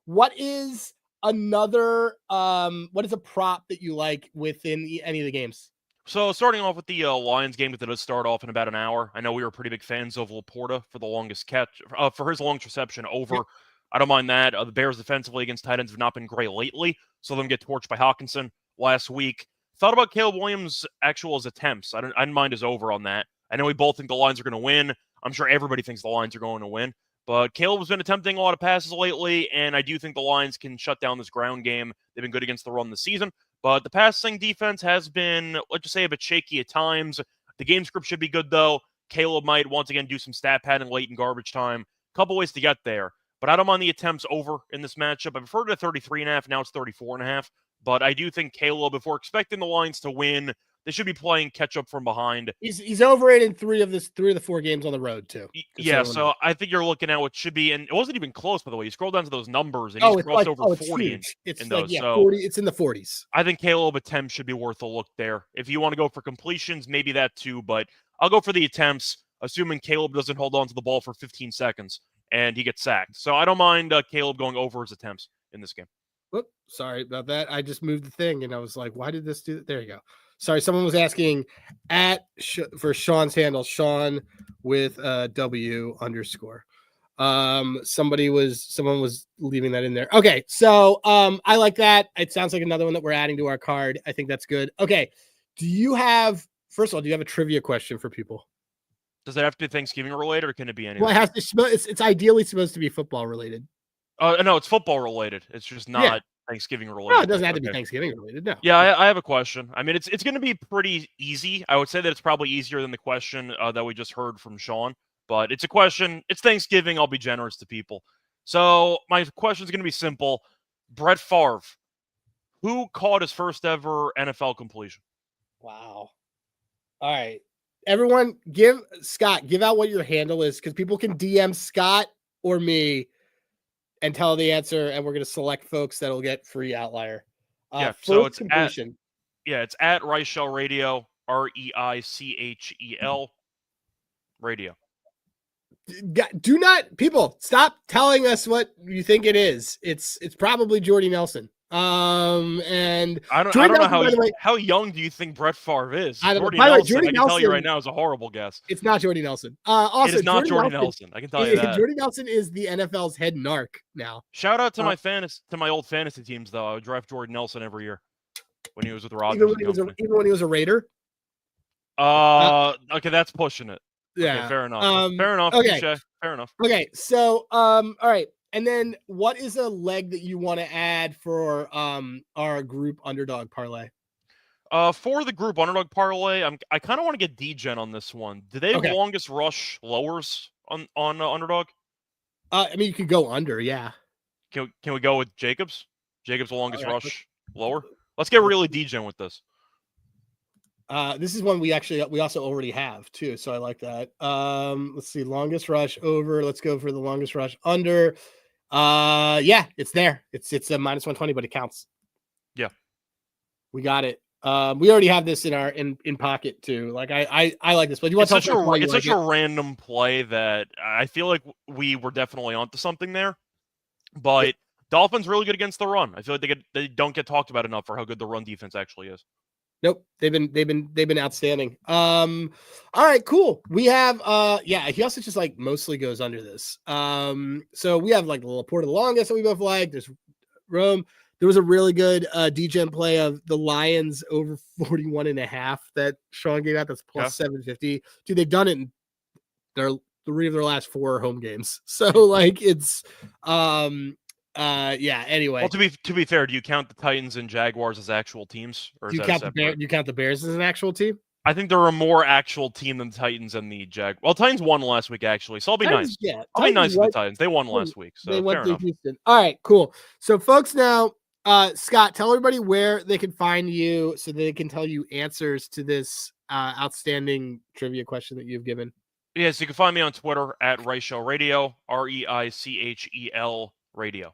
what is another? What is a prop that you like within any of the games? So starting off with the Lions game that does start off in about an hour. I know we were pretty big fans of Laporta for the longest catch, for his longest reception over. I don't mind that. The Bears defensively against tight ends have not been great lately, so them get torched by Hawkinson last week. Thought about Caleb Williams' actual attempts. I didn't mind his over on that. I know we both think the Lions are going to win. I'm sure everybody thinks the Lions are going to win. But Caleb has been attempting a lot of passes lately, and I do think the Lions can shut down this ground game. They've been good against the run this season. But the passing defense has been, let's just say, a bit shaky at times. The game script should be good, though. Caleb might once again do some stat padding late in garbage time. Couple ways to get there. But I don't mind the attempts over in this matchup. I preferred it at 33.5. Now it's 34.5. But I do think Caleb, if we're expecting the Lions to win, they should be playing catch up from behind. He's over it in three of the 4 games on the road too. Yeah, so I think you're looking at what should be, and it wasn't even close, by the way. You scroll down to those numbers, and he's crossed over 40 in those. Yeah, so 40. It's in the 40s. I think Caleb attempts should be worth a look there. If you want to go for completions, maybe that too, but I'll go for the attempts, assuming Caleb doesn't hold on to the ball for 15 seconds and he gets sacked. So I don't mind Caleb going over his attempts in this game. Whoop, sorry about that. I just moved the thing, and I was like, why did this do that? There you go. Sorry, someone was asking for Sean's handle, Sean with W _ someone was leaving that in there. Okay, so I like that. It sounds like another one that we're adding to our card. I think that's good. Okay, first of all, do you have a trivia question for people? Does that have to be Thanksgiving related, or can it be anything? Well, it's ideally supposed to be football related. No, it's football related. It's just not Thanksgiving related. No, it doesn't have to be Thanksgiving related. No. Yeah, I have a question. I mean, it's going to be pretty easy. I would say that it's probably easier than the question that we just heard from Sean. But it's a question. It's Thanksgiving. I'll be generous to people. So my question is going to be simple. Brett Favre, who caught his first ever NFL completion? Wow. All right. Everyone, give out what your handle is, because people can DM Scott or me and tell the answer, and we're going to select folks that'll get free Outlier. So it's completion. It's at Reichel Radio, REICHEL Radio. Do not, people, stop telling us what you think it is. It's probably Jordy Nelson. And I don't know how young do you think Brett Favre is? Jordy Nelson, I can tell you right now, is a horrible guess. It's not Jordy Nelson. Also, it is not Jordy Nelson. I can tell you that. Jordy Nelson is the NFL's head narc now. Shout out to my old fantasy teams, though. I would draft Jordy Nelson every year when he was with Rodgers. Even when he was a Raider. Okay, that's pushing it. Yeah, okay, fair enough. Fair enough. Okay. Fair enough. Okay, so all right. And then what is a leg that you want to add for our group underdog parlay? For the group underdog parlay, I kind of want to get D-Gen on this one. Do they have longest rush lowers on underdog? I mean, you could go under, yeah. Can we go with Jacobs? Jacobs the longest rush lower? Let's get really D-Gen with this. This is one we also already have too, so I like that. Let's see, longest rush over. Let's go for the longest rush under. Yeah, it's there. It's a -120, but it counts. Yeah, we got it. We already have this in pocket too. Like I like this, but you want to talk it's such a random play that I feel like we were definitely onto something there. But Dolphins really good against the run. I feel like they don't get talked about enough for how good the run defense actually is. Nope, they've been outstanding. All right, cool. We have he also just like mostly goes under this. So we have like the Laporte of the longest that we both like. There's Rome. There was a really good D-Gen play of the Lions over 41.5 that Sean gave out. That's plus 750. Dude, they've done it in their 3 of their last 4 home games. So like it's anyway. Well, to be fair, do you count the Titans and Jaguars as actual teams, or do you count the Bears as an actual team? I think they're a more actual team than the Titans and the Jag. Well, Titans won last week actually, so I'll be nice. Yeah, I'll be nice to the Titans. They won last week, so they went fair enough. Houston. All right, cool. So, folks, now Scott, tell everybody where they can find you so they can tell you answers to this outstanding trivia question that you've given. Yes, you can find me on Twitter at Reichel Radio, REICHEL Radio.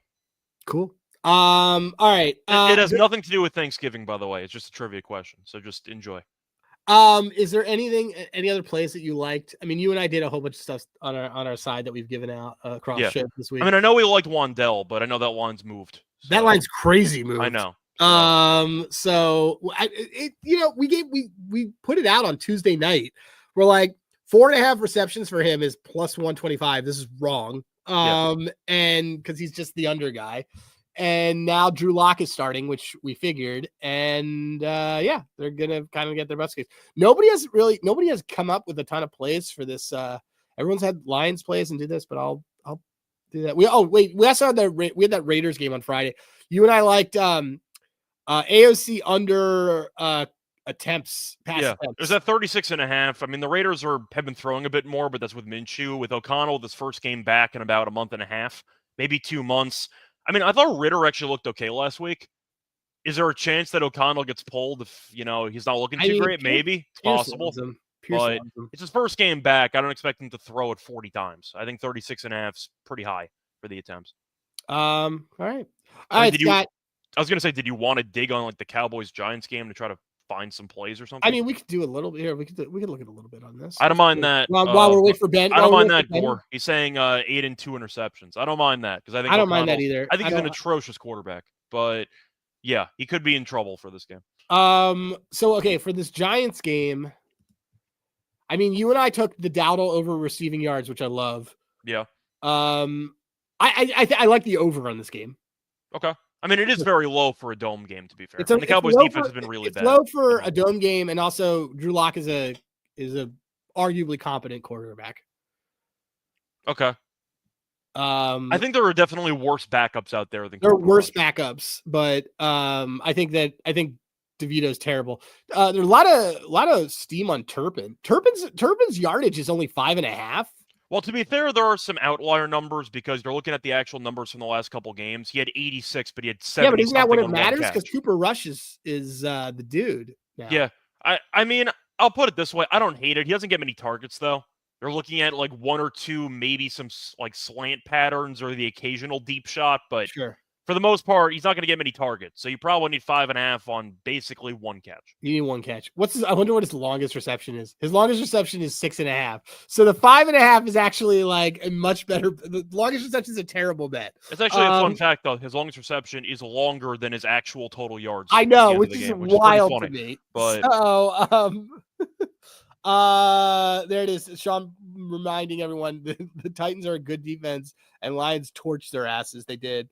Cool. All right. It has nothing to do with Thanksgiving, by the way. It's just a trivia question, so just enjoy. Is there any other plays that you liked? I mean, you and I did a whole bunch of stuff on our side that we've given out across shows this week. I mean, I know we liked Wandell, but I know that line's moved. So. That line's crazy moved. I know. We put it out on Tuesday night. We're like 4.5 receptions for him is plus 125. This is wrong. and because he's just the under guy. And now Drew Lock is starting, which we figured. And they're gonna kind of get their best case. Nobody has come up with a ton of plays for this. Everyone's had Lions plays and do this, but I'll do that. We also had that Raiders game on Friday. You and I liked AOC under attempts. Attempts. There's that 36.5. I mean, the Raiders have been throwing a bit more, but that's with Minshew. With O'Connell, this first game back in about a month and a half, maybe 2 months. I mean, I thought Ritter actually looked okay last week. Is there a chance that O'Connell gets pulled if, he's not looking too great? Maybe. It's possible. But it's his first game back. I don't expect him to throw it 40 times. I think 36.5 is pretty high for the attempts. All right. All right, Scott. I was going to say, did you want to dig on like the Cowboys-Giants game to try to find some plays or something? I mean, we could do a little bit here. We could look at a little bit on this. I don't mind that. While we're waiting for Ben. I don't mind that, Gore. He's saying 8 and 2 interceptions. I don't mind that because I don't mind that either. I think he's an atrocious quarterback, but yeah, he could be in trouble for this game. So okay, for this Giants game, I mean, you and I took the Dowdle over receiving yards, which I love. Yeah. I like the over on this game. Okay. I mean, it is very low for a dome game, to be fair. And the Cowboys' defense has been really bad. It's low for a dome game, and also Drew Lock is a arguably competent quarterback. Okay. I think there are definitely worse backups out there than there are worse backups, but I think DeVito's terrible. There's a lot of steam on Turpin. Turpin's yardage is only 5.5. Well, to be fair, there are some outlier numbers because they're looking at the actual numbers from the last couple games. He had 86, but he had 70. Yeah, but isn't that what it matters? Because Cooper Rush is the dude now. Yeah. I mean, I'll put it this way. I don't hate it. He doesn't get many targets, though. They're looking at like 1 or 2, maybe some like slant patterns or the occasional deep shot. But sure. For the most part, he's not going to get many targets. So you probably need 5.5 on basically 1 catch. You need 1 catch. I wonder what his longest reception is. His longest reception is 6.5. So the 5.5 is actually like a much better. The longest reception is a terrible bet. It's actually a fun fact, though. His longest reception is longer than his actual total yards. I know, which is wild to me. But so, there it is. Sean reminding everyone the Titans are a good defense and Lions torched their asses. They did.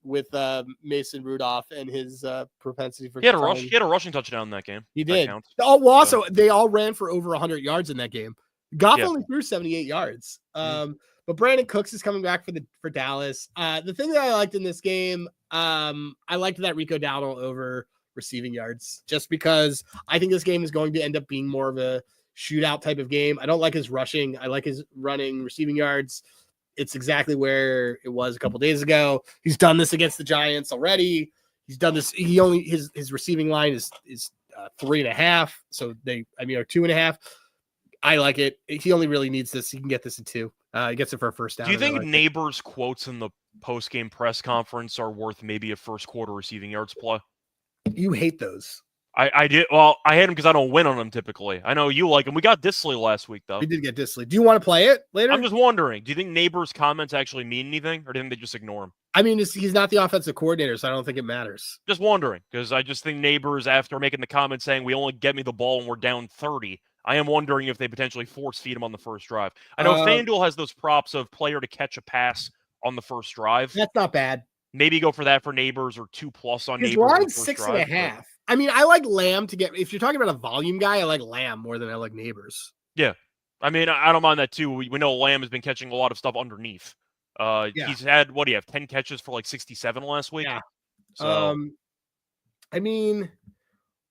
With Mason Rudolph and his propensity for he had a rushing touchdown in that game. He did. Oh, well, also they all ran for over 100 yards in that game. Goff only threw 78 yards. But Brandon Cooks is coming back for Dallas. The thing that I liked in this game, I liked that Rico Dowdle over receiving yards, just because I think this game is going to end up being more of a shootout type of game. I don't like his rushing. I like his running receiving yards. It's exactly where it was a couple days ago. He's done this against the Giants already. He's done this. His receiving line is 3.5. So or 2.5. I like it. He only really needs this. He can get this in 2. He gets it for a first down. Do you think Neighbors' quotes in the post-game press conference are worth maybe a first quarter receiving yards play? You hate those. I did. Well, I hate him because I don't win on him typically. I know you like him. We got Disley last week, though. We did get Disley. Do you want to play it later? I'm just wondering. Do you think Neighbors' comments actually mean anything, or do you think they just ignore him? I mean, he's not the offensive coordinator, so I don't think it matters. Just wondering, because I just think Neighbors, after making the comment saying we only get me the ball when we're down 30, I am wondering if they potentially force feed him on the first drive. I know FanDuel has those props of player to catch a pass on the first drive. That's not bad. Maybe go for that for Neighbors or 2+ on Neighbors. His line's 6.5. I mean, I like Lamb to get. If you're talking about a volume guy, I like Lamb more than I like Neighbors. Yeah, I mean, I don't mind that too. We know Lamb has been catching a lot of stuff underneath. He's had 10 catches for like 67 last week. Yeah. So, I mean,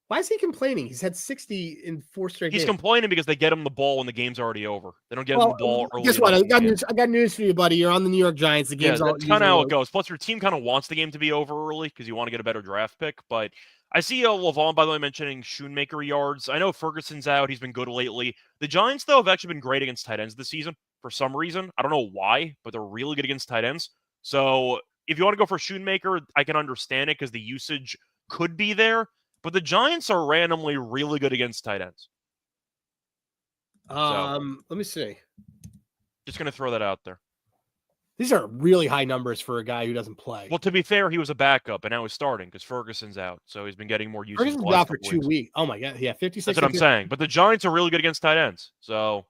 why is he complaining? He's had 60 in 4 straight games. He's complaining because they get him the ball when the game's already over. They don't get him the ball early. Guess what? I got news for you, buddy. You're on the New York Giants. The game's that's kind of how it goes. Plus, your team kind of wants the game to be over early because you want to get a better draft pick. But I see Lavon, by the way, mentioning Schoonmaker yards. I know Ferguson's out. He's been good lately. The Giants, though, have actually been great against tight ends this season for some reason. I don't know why, but they're really good against tight ends. So if you want to go for Schoonmaker, I can understand it because the usage could be there. But the Giants are randomly really good against tight ends. Let me see. Just going to throw that out there. These are really high numbers for a guy who doesn't play. Well, to be fair, he was a backup, and now he's starting because Ferguson's out. So he's been getting more usage. Ferguson's out for 2 weeks. Oh, my God. Yeah, 56. That's what I'm saying. But the Giants are really good against tight ends. So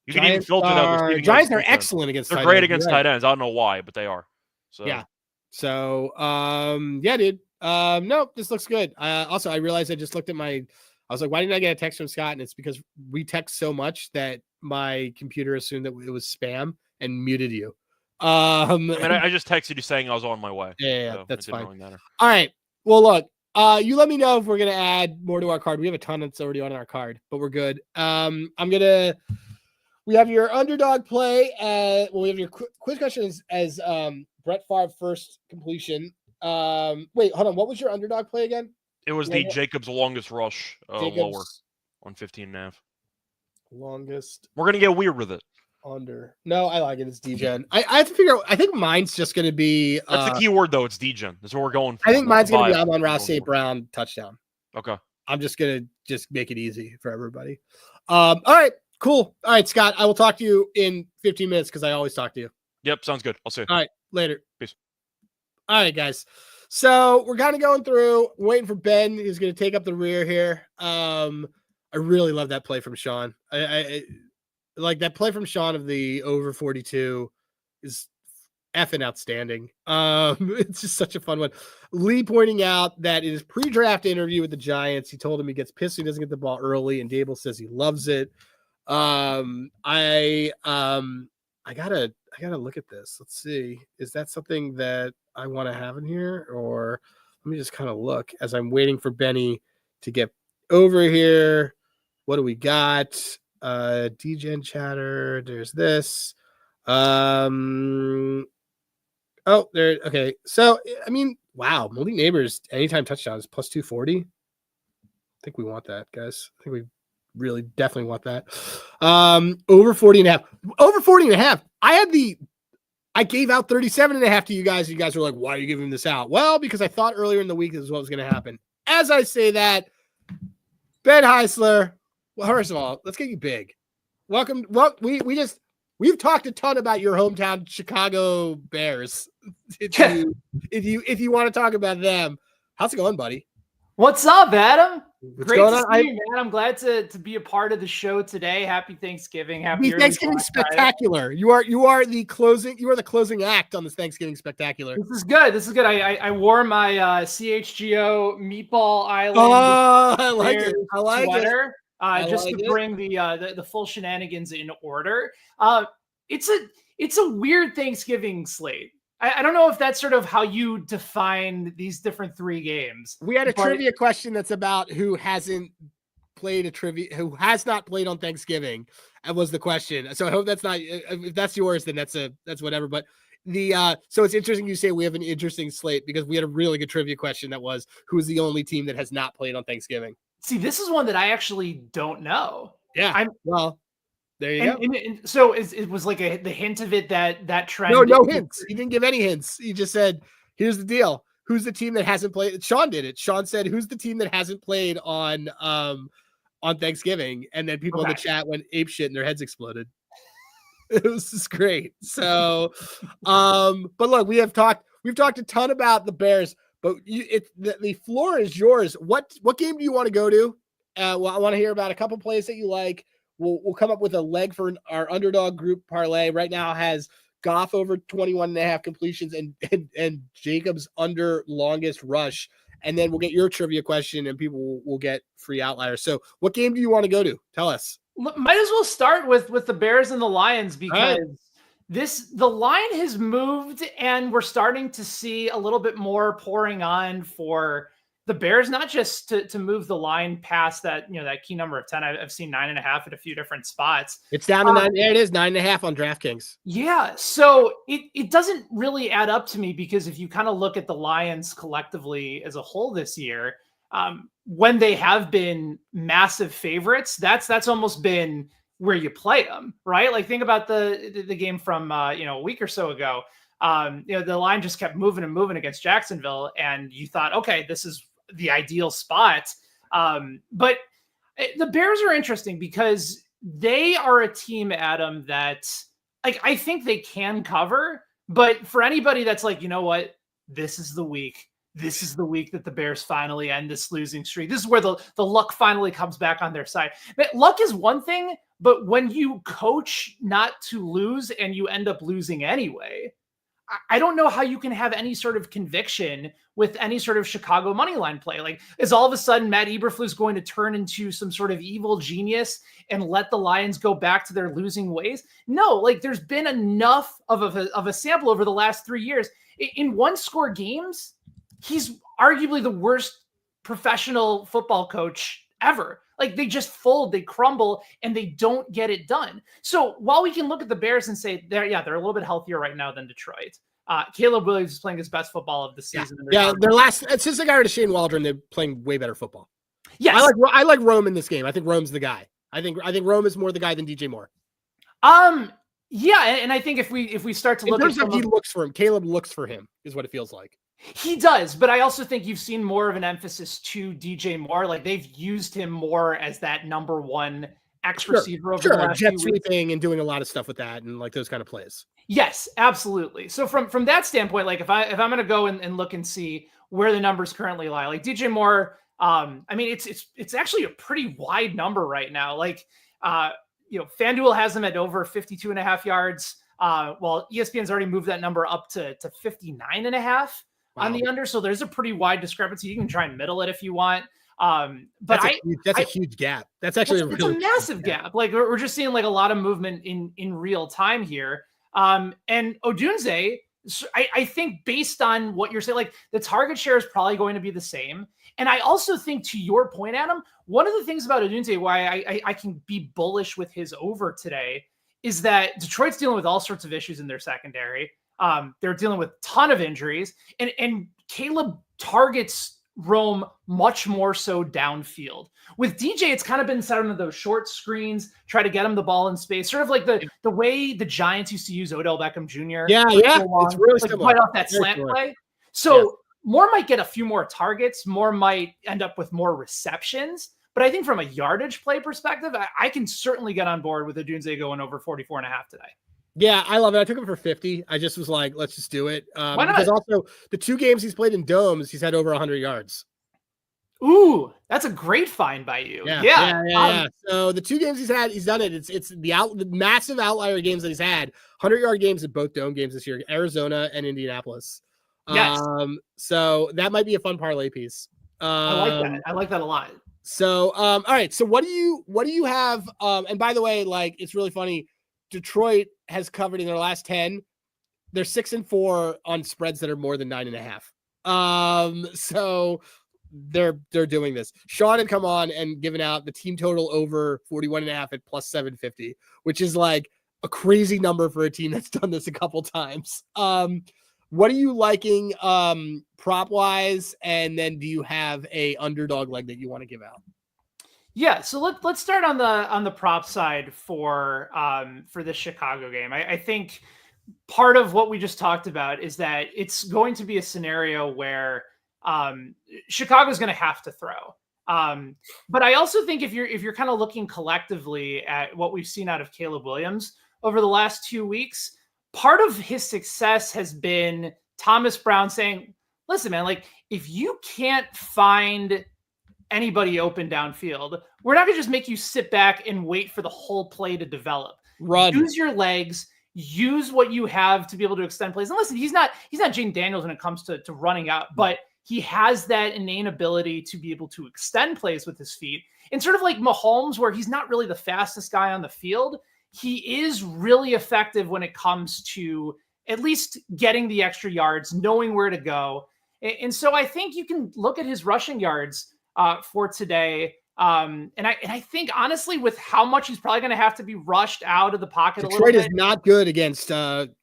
You can even filter that with receiving Giants yards are defense. excellent against They're tight great ends. against You're right. tight ends. I don't know why, but they are. So Yeah. So, yeah, dude. No, this looks good. Also, I realized I just looked at I was like, why didn't I get a text from Scott? And it's because we text so much that my computer assumed that it was spam and muted you. I mean, I just texted you saying I was on my way. Yeah, so that's it didn't fine. really matter. All right. Well, look, you let me know if we're gonna add more to our card. We have a ton that's already on our card, but we're good. We have your underdog play. We have your quiz question as Brett Favre first completion. Wait, hold on. What was your underdog play again? It was the Jacobs longest rush lower on 15.5. Longest. We're going to get weird with it. Under. No, I like it. It's DGen. I have to figure out. I think mine's just going to be. That's the key word, though. It's DGen. That's what we're going for. I think mine's going to be Amon-Ra St. Brown touchdown. Okay. I'm just going to make it easy for everybody. All right. Cool. All right, Scott. I will talk to you in 15 minutes because I always talk to you. Yep. Sounds good. I'll see you. All right. Later. Peace. All right, guys. So we're kind of going through, waiting for Ben, who's going to take up the rear here. I really love that play from Sean. I like that play from Sean of the over 42 is effing outstanding. It's just such a fun one. Lee pointing out that in his pre-draft interview with the Giants, he told him he gets pissed he doesn't get the ball early, and Dable says he loves it. I gotta look at this. Let's see. Is that something that I want to have in here? Or let me just kind of look as I'm waiting for Benny to get over here. What do we got? DGen chatter. There's this. Oh, there. Okay. So, I mean, wow. Malik Neighbors anytime touchdowns plus 240. I think we want that, guys. I think we really definitely want that. Over 40 and a half. Over 40 and a half. I gave out 37 and a half to you guys. You guys were like, why are you giving this out? Well, because I thought earlier in the week this is what was going to happen. As I say that, Ben Heisler, well, first of all, let's get you big. Welcome. Well, we've talked a ton about your hometown Chicago Bears. If you want to talk about them, how's it going, buddy? What's up, Adam? What's Great going to on? see you, man. I'm glad to be a part of the show today. Happy Thanksgiving. Happy Thanksgiving spectacular. You are the closing act on this Thanksgiving spectacular. This is good. I wore my CHGO Meatball Island. Oh, I like it. I like sweater, it. Just to bring the full shenanigans in order. It's a weird Thanksgiving slate. I don't know if that's sort of how you define these different three games. We had a trivia question that's about who has not played on Thanksgiving. That was the question. So I hope that's not, if that's yours, then that's whatever. But so it's interesting you say we have an interesting slate because we had a really good trivia question that was who's the only team that has not played on Thanksgiving. See, this is one that I actually don't know. Yeah. There you go. And so it was like the hint of it that trend. No hints. He didn't give any hints. He just said, here's the deal. Who's the team that hasn't played? Sean did it. Sean said, who's the team that hasn't played on Thanksgiving? And then people in the chat went apeshit and their heads exploded. It was just great. So, but look, we've talked a ton about the Bears, but the floor is yours. What game do you want to go to? Well, I want to hear about a couple plays that you like. We'll come up with a leg for our underdog group parlay. Right now has Goff over 21 and a half completions and Jacobs under longest rush. And then we'll get your trivia question and people will get free outliers. So what game do you want to go to? Tell us. Might as well start with the Bears and the Lions because the line has moved and we're starting to see a little bit more pouring on for the Bears, not just to move the line past that, that key number of 10. I've seen 9.5 at a few different spots. It's down to 9. There it is, 9.5 on DraftKings. Yeah. So it doesn't really add up to me because if you kind of look at the Lions collectively as a whole this year, when they have been massive favorites, that's almost been where you play them, right? Like think about the game from, a week or so ago. The line just kept moving and moving against Jacksonville and you thought, okay, this is the ideal spot. But the Bears are interesting because they are a team, Adam, that I think they can cover, but for anybody that's like, you know what, this is the week that the Bears finally end this losing streak. This is where the luck finally comes back on their side. But luck is one thing, But when you coach not to lose and you end up losing anyway, I don't know how you can have any sort of conviction with any sort of Chicago money line play. Like, is all of a sudden Matt Eberflus going to turn into some sort of evil genius and let the Lions go back to their losing ways? No, like there's been enough of a sample over the last 3 years. In one score games, he's arguably the worst professional football coach ever. Like they just fold, they crumble, and they don't get it done. So while we can look at the Bears and say they're a little bit healthier right now than Detroit. Caleb Williams is playing his best football of the season. Yeah, their last since they got rid of Shane Waldron, they're playing way better football. Yes, I like Rome in this game. I think Rome's the guy. I think Rome is more the guy than DJ Moore. Yeah, and I think if we start to look at he looks for him, Caleb looks for him, is what it feels like. He does, but I also think you've seen more of an emphasis to DJ Moore. Like they've used him more as that number one X receiver over the last jet few weeks. sweeping and doing a lot of stuff with that and like those kind of plays. Yes, absolutely. So from that standpoint, like if I'm going to go and look and see where the numbers currently lie, like DJ Moore, I mean it's actually a pretty wide number right now. Like FanDuel has him at over 52.5 yards. Well, ESPN's already moved that number up to 59.5 on the under. So there's a pretty wide discrepancy. You can try and middle it if you want. But that's a huge gap. That's actually a massive gap. Like we're just seeing like a lot of movement in real time here. And Odunze, I think based on what you're saying, like the target share is probably going to be the same. And I also think, to your point, Adam, one of the things about Odunze, why I can be bullish with his over today, is that Detroit's dealing with all sorts of issues in their secondary. They're dealing with a ton of injuries, and Caleb targets Rome much more so downfield. With DJ, it's kind of been set into those short screens, try to get him the ball in space, sort of like the way the Giants used to use Odell Beckham Jr. Yeah, it's really like similar. right off that slant play. So Moore might get a few more targets. Moore might end up with more receptions. But I think from a yardage play perspective, I can certainly get on board with Odunze going over 44.5 today. Yeah, I love it. I took him for 50. I just was like, let's just do it. Why not? Because also the 2 games he's played in domes, he's had over 100 yards. Ooh, that's a great find by you. Yeah. So the 2 games he's had, he's done it. It's the massive outlier games that he's had. 100-yard games at both dome games this year, Arizona and Indianapolis. Yes. So that might be a fun parlay piece. I like that. I like that a lot. So, all right. So what do you have? And by the way, like, it's really funny. Detroit has covered in their last 10. They're 6-4 on spreads that are more than 9.5. So they're doing this. Sean had come on and given out the team total over 41.5 at plus 750, which is like a crazy number for a team that's done this a couple times. What are you liking prop wise? And then do you have a underdog leg that you want to give out? Yeah, so let's start on the prop side for this Chicago game. I think part of what we just talked about is that it's going to be a scenario where Chicago's going to have to throw. But I also think if you're kind of looking collectively at what we've seen out of Caleb Williams over the last 2 weeks, part of his success has been Thomas Brown saying, listen, man, like if you can't find anybody open downfield, we're not going to just make you sit back and wait for the whole play to develop. Run. Use your legs, use what you have to be able to extend plays. And listen, he's not Jaden Daniels when it comes to running out, but he has that innate ability to be able to extend plays with his feet. And sort of like Mahomes, where he's not really the fastest guy on the field, he is really effective when it comes to at least getting the extra yards, knowing where to go. And so I think you can look at his rushing yards for today. And I think honestly, with how much he's probably going to have to be rushed out of the pocket Detroit a little bit. is not good against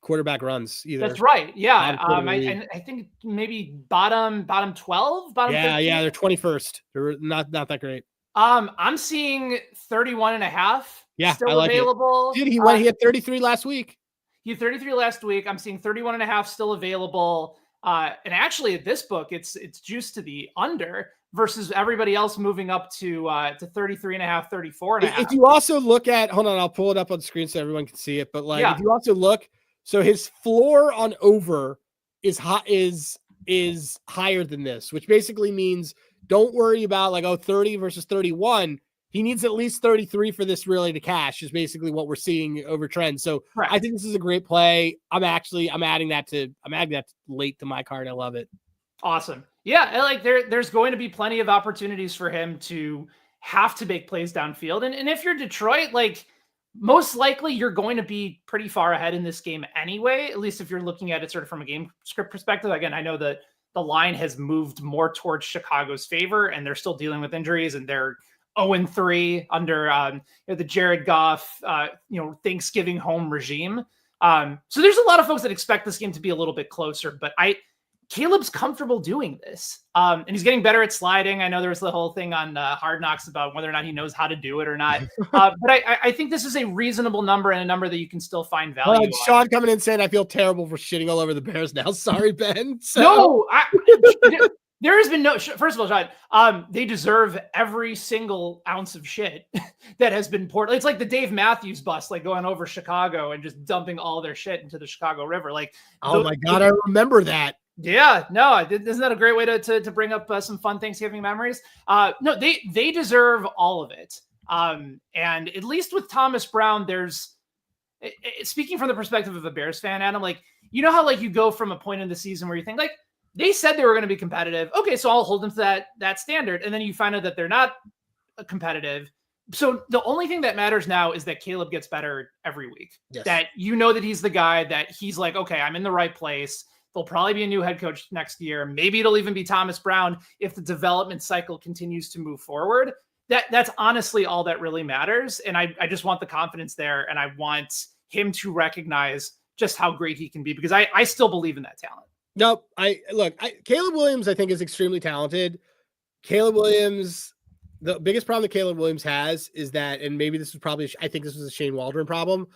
quarterback runs either. That's right. Yeah. I think maybe bottom 12. Yeah. They're 21st. They're not that great. I'm seeing 31.5. Yeah, still I like available. It. Dude, he had 33 last week. He had 33 last week. I'm seeing 31.5 still available. And actually at this book, it's juiced to the under versus everybody else moving up to 33.5, 34.5. If you also look at, hold on, I'll pull it up on the screen so everyone can see it. But like, if you also look, so his floor on over is higher than this, which basically means don't worry about like 30 versus 31. He needs at least 33 for this really to cash is basically what we're seeing over trend. So Correct. I think this is a great play. I'm adding that late to my card. I love it. Awesome. Yeah. Like there's going to be plenty of opportunities for him to have to make plays downfield. And if you're Detroit, like most likely you're going to be pretty far ahead in this game anyway, at least if you're looking at it sort of from a game script perspective. Again, I know that the line has moved more towards Chicago's favor and they're still dealing with injuries and they're 0-3 under the Jared Goff, Thanksgiving home regime. So there's a lot of folks that expect this game to be a little bit closer, but Caleb's comfortable doing this. And he's getting better at sliding. I know there was the whole thing on Hard Knocks about whether or not he knows how to do it or not. But I think this is a reasonable number and a number that you can still find value on. Sean coming in saying, I feel terrible for shitting all over the Bears now. Sorry, Ben. So. No, there has been no, first of all, Sean, they deserve every single ounce of shit that has been poured. It's like the Dave Matthews bus, like going over Chicago and just dumping all their shit into the Chicago River. Like, oh my God, I remember that. Yeah, no, isn't that a great way to bring up some fun Thanksgiving memories? No, they deserve all of it. And at least with Thomas Brown, there's, speaking from the perspective of a Bears fan, Adam, like, you know how like you go from a point in the season where you think like, they said they were going to be competitive. Okay, so I'll hold them to that standard. And then you find out that they're not competitive. So the only thing that matters now is that Caleb gets better every week. Yes. That you know that he's the guy that he's like, okay, I'm in the right place. There'll probably be a new head coach next year. Maybe it'll even be Thomas Brown if the development cycle continues to move forward. That's honestly all that really matters. And I just want the confidence there. And I want him to recognize just how great he can be because I still believe in that talent. Nope. Caleb Williams, I think, is extremely talented. Caleb Williams, the biggest problem that Caleb Williams has is that, and maybe this was probably, I think this was a Shane Waldron problem,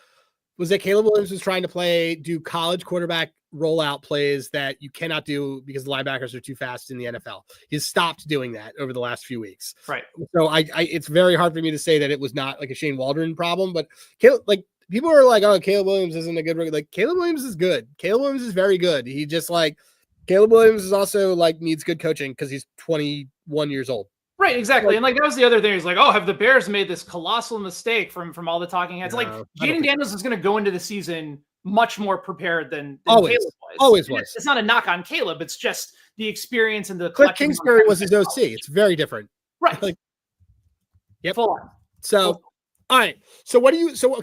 was that Caleb Williams was trying to do college quarterback rollout plays that you cannot do because the linebackers are too fast in the NFL. He's stopped doing that over the last few weeks. Right. So it's very hard for me to say that it was not like a Shane Waldron problem, but Caleb, like, people are like, oh, Caleb Williams isn't a good rookie. Like, Caleb Williams is good. Caleb Williams is very good. He just like, Caleb Williams is also like needs good coaching because he's 21 years old. Right, exactly. And like, that was the other thing. He's like, oh, have the Bears made this colossal mistake from all the talking heads? No, like, Jaden Daniels is going to go into the season much more prepared than Caleb was. Always was. It's not a knock on Caleb. It's just the experience and the Cliff Kingsbury was his OC. It's very different. Right. Like, yep. Full on. So, all right. So so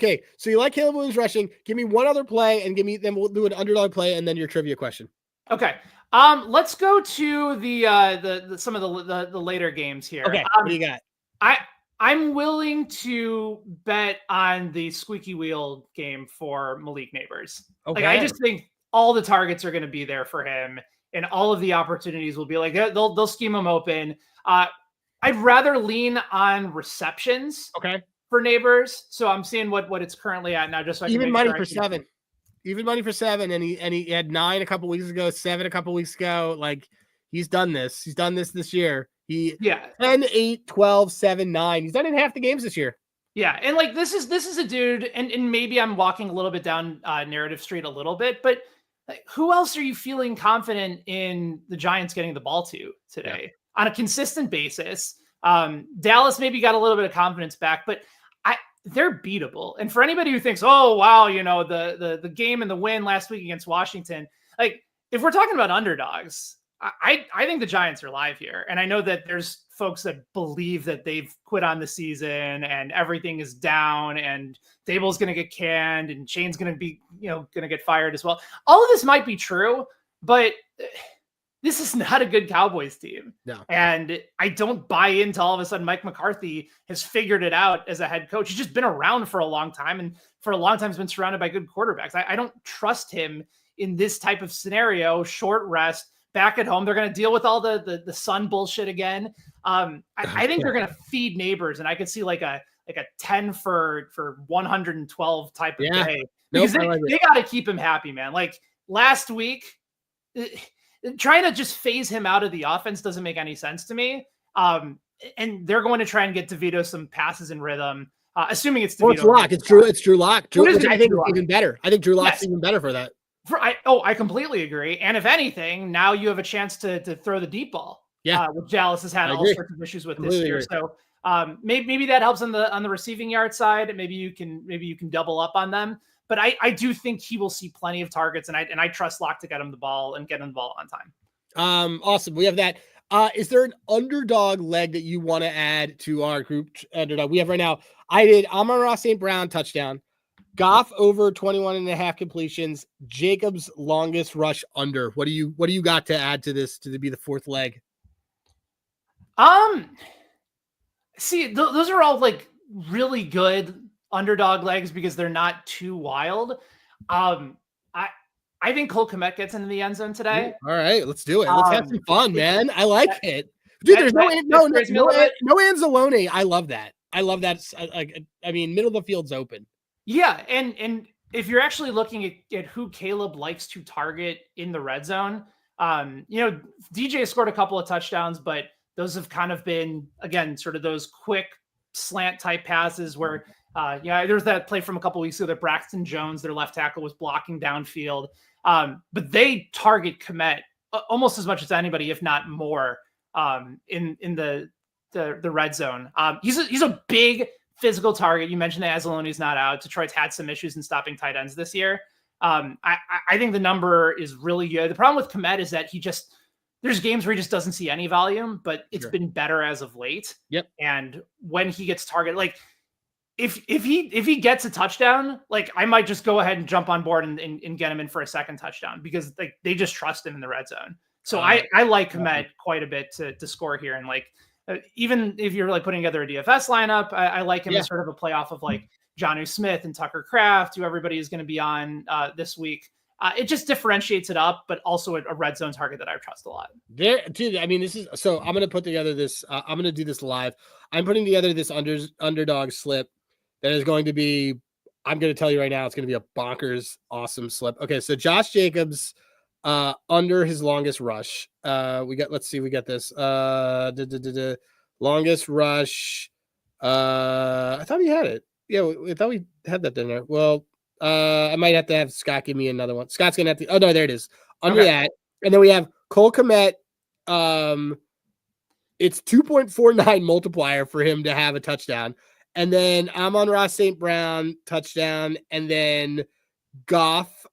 you like Caleb Williams rushing. Give me one other play and then we'll do an underdog play and then your trivia question. Okay. Let's go to the some of the later games here. Okay. What do you got? I'm willing to bet on the squeaky wheel game for Malik Neighbors. Okay. Like, I just think all the targets are going to be there for him and all of the opportunities will be like, they'll scheme him open. I'd rather lean on receptions. Okay. For Neighbors. So I'm seeing what it's currently at now, just so I can even money for 7. Even money for 7. And he had 9 a couple weeks ago, 7 a couple weeks ago. Like, he's done this. He's done this year. 10, 8, 12, 7, 9. He's done it in half the games this year. Yeah. And like, this is a dude, and maybe I'm walking a little bit down narrative street a little bit, but like, who else are you feeling confident in the Giants getting the ball to today on a consistent basis? Dallas maybe got a little bit of confidence back, but they're beatable. And for anybody who thinks, oh, wow, the game and the win last week against Washington, like, if we're talking about underdogs, I think the Giants are live here. And I know that there's folks that believe that they've quit on the season and everything is down and Dable's going to get canned and Shane's going to be, going to get fired as well. All of this might be true, but this is not a good Cowboys team. No. And I don't buy into all of a sudden Mike McCarthy has figured it out as a head coach. He's just been around for a long time and for a long time has been surrounded by good quarterbacks. I don't trust him in this type of scenario, short rest, back at home. They're going to deal with all the sun bullshit again. I think they're going to feed Neighbors, and I could see like a 10 for 112 type of day. Because they got to keep him happy, man. Like last week, trying to just phase him out of the offense doesn't make any sense to me. And they're going to try and get DeVito some passes in rhythm, assuming it's DeVito. Well, it's Lock. It's Drew Lock. I think it's even better. I think Drew Lock's even better for that. I completely agree. And if anything, now you have a chance to throw the deep ball Yeah. which Dallas has had I all agree. sorts of issues with Completely this year. agree. So maybe that helps on the receiving yard side. Maybe you can double up on them. But I do think he will see plenty of targets, and I trust Locke to get him the ball and get him the ball on time. Awesome. We have that. Is there an underdog leg that you want to add to our group underdog? We have right now. I did Amon-Ra St. Brown touchdown, Goff over 21.5 completions, Jacobs longest rush under. What do you got to add to this to be the fourth leg? See, those are all like really good underdog legs because they're not too wild. I think Cole Kmet gets into the end zone today. All right, let's do it. Let's have some fun, man. I like it. Dude, there's no Anzalone. I love that. I love that. I mean, middle of the field's open. Yeah, and if you're actually looking at who Caleb likes to target in the red zone, DJ scored a couple of touchdowns, but those have kind of been, again, sort of those quick slant type passes where, there's that play from a couple weeks ago that Braxton Jones, their left tackle, was blocking downfield. But they target Kmet almost as much as anybody, if not more, in the red zone. He's a big physical target. You mentioned that Anzalone's not out. Detroit's had some issues in stopping tight ends this year. I think the number is really good. The problem with Kmet is that there's games where he just doesn't see any volume, but it's been better as of late. Yep. And when he gets targeted, like if he gets a touchdown, like I might just go ahead and jump on board and get him in for a second touchdown because like they just trust him in the red zone. So I like Kmet quite a bit to score here. And like, even if you're like putting together a DFS lineup, I like him as sort of a playoff of like Jonnu Smith and Tucker Kraft, who everybody is going to be on this week. It just differentiates it up, but also a red zone target that I trust a lot. Dude, I mean, I'm going to put together this. I'm going to do this live. I'm putting together this underdog slip that is going to be, I'm going to tell you right now, it's going to be a bonkers awesome slip. Okay. So Josh Jacobs, under his longest rush. We got this. Longest rush. I thought he had it. Yeah, I thought we had that in there. Well, I might have to have Scott give me another one. Scott's gonna have to. Oh no, there it is. Under that, and then we have Cole Kmet. It's 2.49 multiplier for him to have a touchdown, and then Amon-Ra St. Brown touchdown, and then Goff.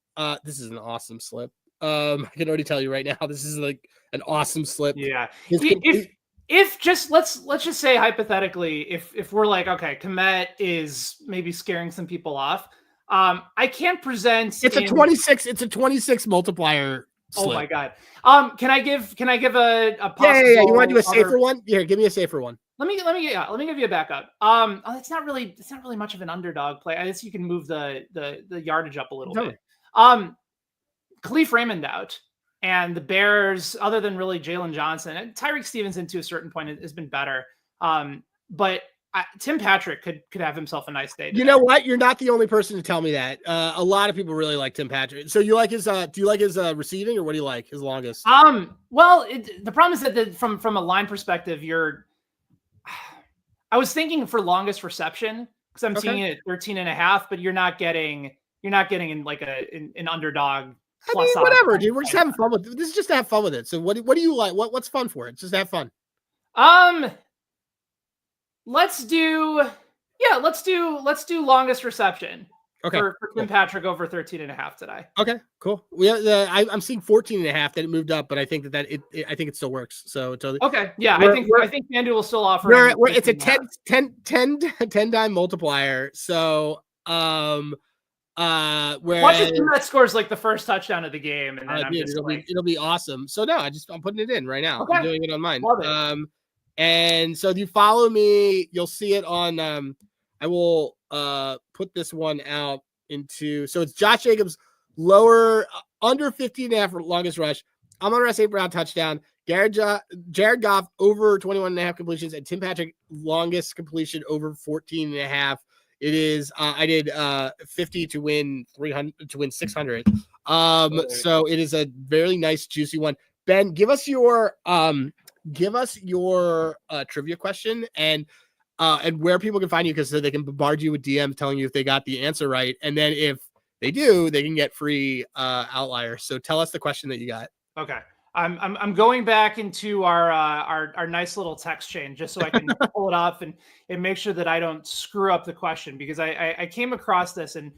This is an awesome slip. I can already tell you right now, this is like an awesome slip. Yeah. If just let's just say hypothetically, if we're like, okay, Kmet is maybe scaring some people off. I can't present. It's a 26. It's a 26 multiplier. Slip. Oh my god. Can I give a possible? Yeah. You want to do a safer one? Here, give me a safer one. Let me give you a backup. It's not really much of an underdog play. I guess you can move the yardage up a little bit. Khalif Raymond out, and the Bears, other than really Jalen Johnson and Tyreek Stevenson to a certain point, has been better. But Tim Patrick could have himself a nice day today. You know what? You're not the only person to tell me that. A lot of people really like Tim Patrick. So you like his? Do you like his receiving, or what do you like his longest? Well, the problem is that from a line perspective, I was thinking for longest reception because I'm seeing it at 13.5, but you're not getting in like an underdog. I mean, whatever, dude. We're just having fun with it. This is just to have fun with it. So what do you like? What's fun for it? Just have fun. Let's do longest reception. Okay. For Tim Patrick over 13.5 today. Okay, cool. I'm seeing 14.5 that it moved up, but I think I think it still works. So totally. Okay. Yeah, I think FanDuel will still offer. It's a 10 dime multiplier. So where watch if that scores like the first touchdown of the game, and then it'll be awesome. So no, I'm putting it in right now. Okay. I'm doing it on mine. Love it. And so if you follow me, you'll see it on. I will put this one out into. So it's Josh Jacobs lower under 15.5 for longest rush. Amon-Ra St. Brown touchdown. Jared Goff over 21.5 completions, and Tim Patrick longest completion over 14.5. It is I did 50 to win 300 to win 600. So it is a very nice juicy one. Ben, give us your trivia question and where people can find you, because so they can bombard you with DMs telling you if they got the answer right, and then if they do, they can get free Outlier. So tell us the question that you got. Okay. I'm going back into our nice little text chain just so I can pull it up and make sure that I don't screw up the question, because I came across this. And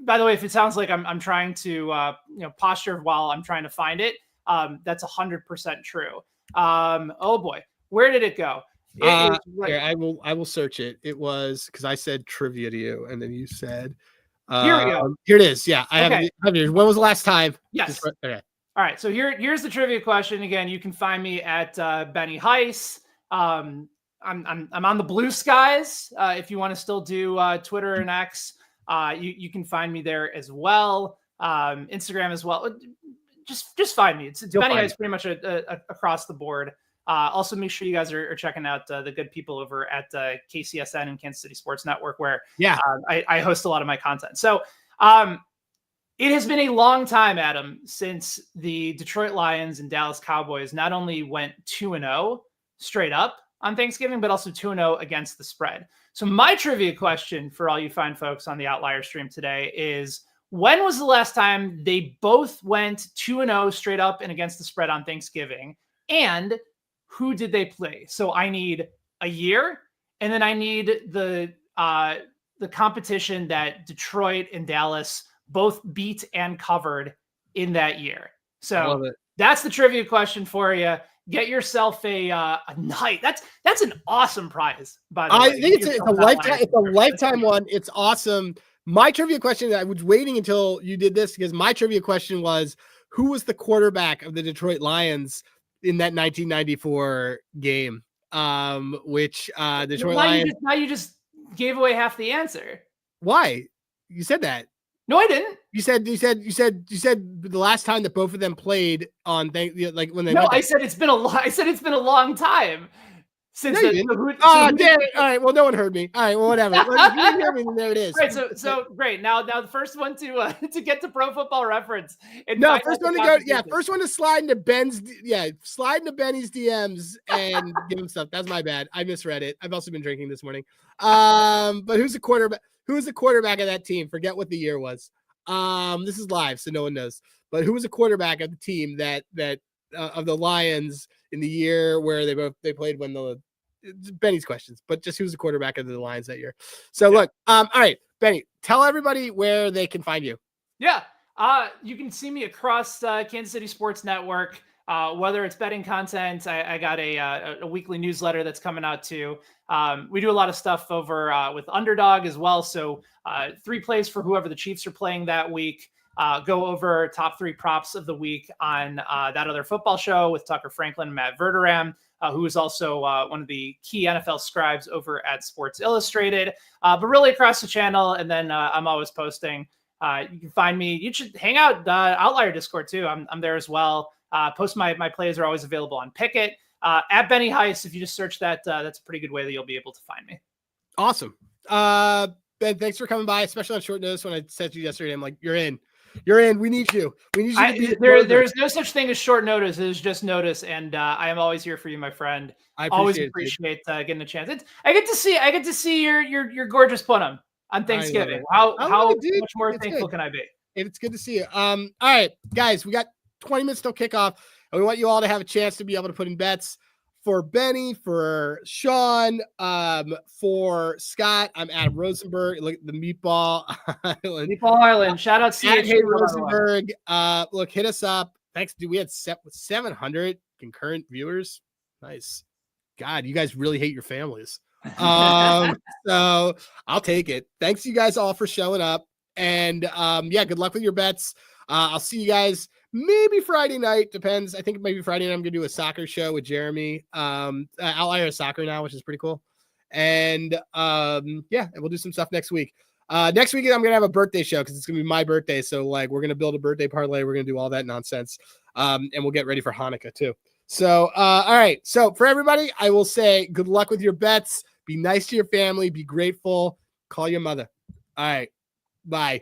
by the way, if it sounds like I'm trying to posture while I'm trying to find it, that's 100% true. Oh boy, where did it go? Here, I will search it. It was because I said trivia to you, and then you said, here we go. Here it is. Yeah, I Okay. have it. When was the last time? Yes. Okay. All right. So here's the trivia question. Again, you can find me at Benny Heiss. I'm on the Blue Skies. If you want to still do Twitter and X, you can find me there as well. Instagram as well. Just find me. It's Benny Heiss pretty much across the board. Also, make sure you guys are checking out the good people over at KCSN and Kansas City Sports Network, where I host a lot of my content. So it has been a long time, Adam, since the Detroit Lions and Dallas Cowboys not only went 2-0 straight up on Thanksgiving, but also 2-0 against the spread. So my trivia question for all you fine folks on the Outlier stream today is, when was the last time they both went 2-0 straight up and against the spread on Thanksgiving? And who did they play? So I need a year, and then I need the competition that Detroit and Dallas both beat and covered in that year. So that's the trivia question for you. Get yourself a night. That's an awesome prize, by the way. I think it's a lifetime. It's a lifetime one. It's awesome. My trivia question, I was waiting until you did this, because my trivia question was, who was the quarterback of the Detroit Lions in that 1994 game? Which Detroit Lions. Now you just gave away half the answer. Why? You said that. No, I didn't. You said the last time that both of them played on like when they. No, I said it's been a long time since. No, damn it! All right, well, no one heard me. All right, well, whatever. If you didn't hear me, then there it is. All right, so great. Now the first one to get to Pro Football Reference. First one to slide into Benny's DMs and give him stuff. That's my bad. I misread it. I've also been drinking this morning. But who's the quarterback? Who was the quarterback of that team? Forget what the year was. This is live, so no one knows. But who was the quarterback of the team that of the Lions in the year where they played when Benny's questions, but just who's the quarterback of the Lions that year? So look, all right, Benny, tell everybody where they can find you. Yeah, you can see me across Kansas City Sports Network. Whether it's betting content, I got a weekly newsletter that's coming out too. We do a lot of stuff over with Underdog as well. So 3 plays for whoever the Chiefs are playing that week. Go over top 3 props of the week on that other football show with Tucker Franklin and Matt Verderam, who is also one of the key NFL scribes over at Sports Illustrated. But really across the channel, and then I'm always posting. You can find me. You should hang out Outlier Discord too. I'm there as well. Post my plays are always available on Picket. At Benny Heiss, if you just search that, that's a pretty good way that you'll be able to find me. Awesome. Ben, thanks for coming by, especially on short notice. When I said to you yesterday, I'm like, you're in. We need you. We need you. There's no such thing as short notice. It is just notice. And I am always here for you, my friend. I always appreciate getting a chance. I get to see your gorgeous Punim on Thanksgiving. How much more thankful can I be? It's good to see you. All right, guys, we got 20 minutes till kickoff, and we want you all to have a chance to be able to put in bets for Benny, for Sean, for Scott. I'm Adam Rosenberg. Look at the Meatball Island. Meatball Island. Shout out to Hey Rosenberg. Look, hit us up. Thanks, dude. We had 700 concurrent viewers. Nice. God, you guys really hate your families. So I'll take it. Thanks you guys all for showing up. And good luck with your bets. I'll see you guys maybe Friday night. Depends. I think maybe Friday night I'm gonna do a soccer show with Jeremy. Outlier soccer now, which is pretty cool. And and we'll do some stuff next week. Next week I'm gonna have a birthday show because it's gonna be my birthday. So like we're gonna build a birthday parlay. We're gonna do all that nonsense. And we'll get ready for Hanukkah too. So all right. So for everybody, I will say good luck with your bets. Be nice to your family. Be grateful. Call your mother. All right. Bye.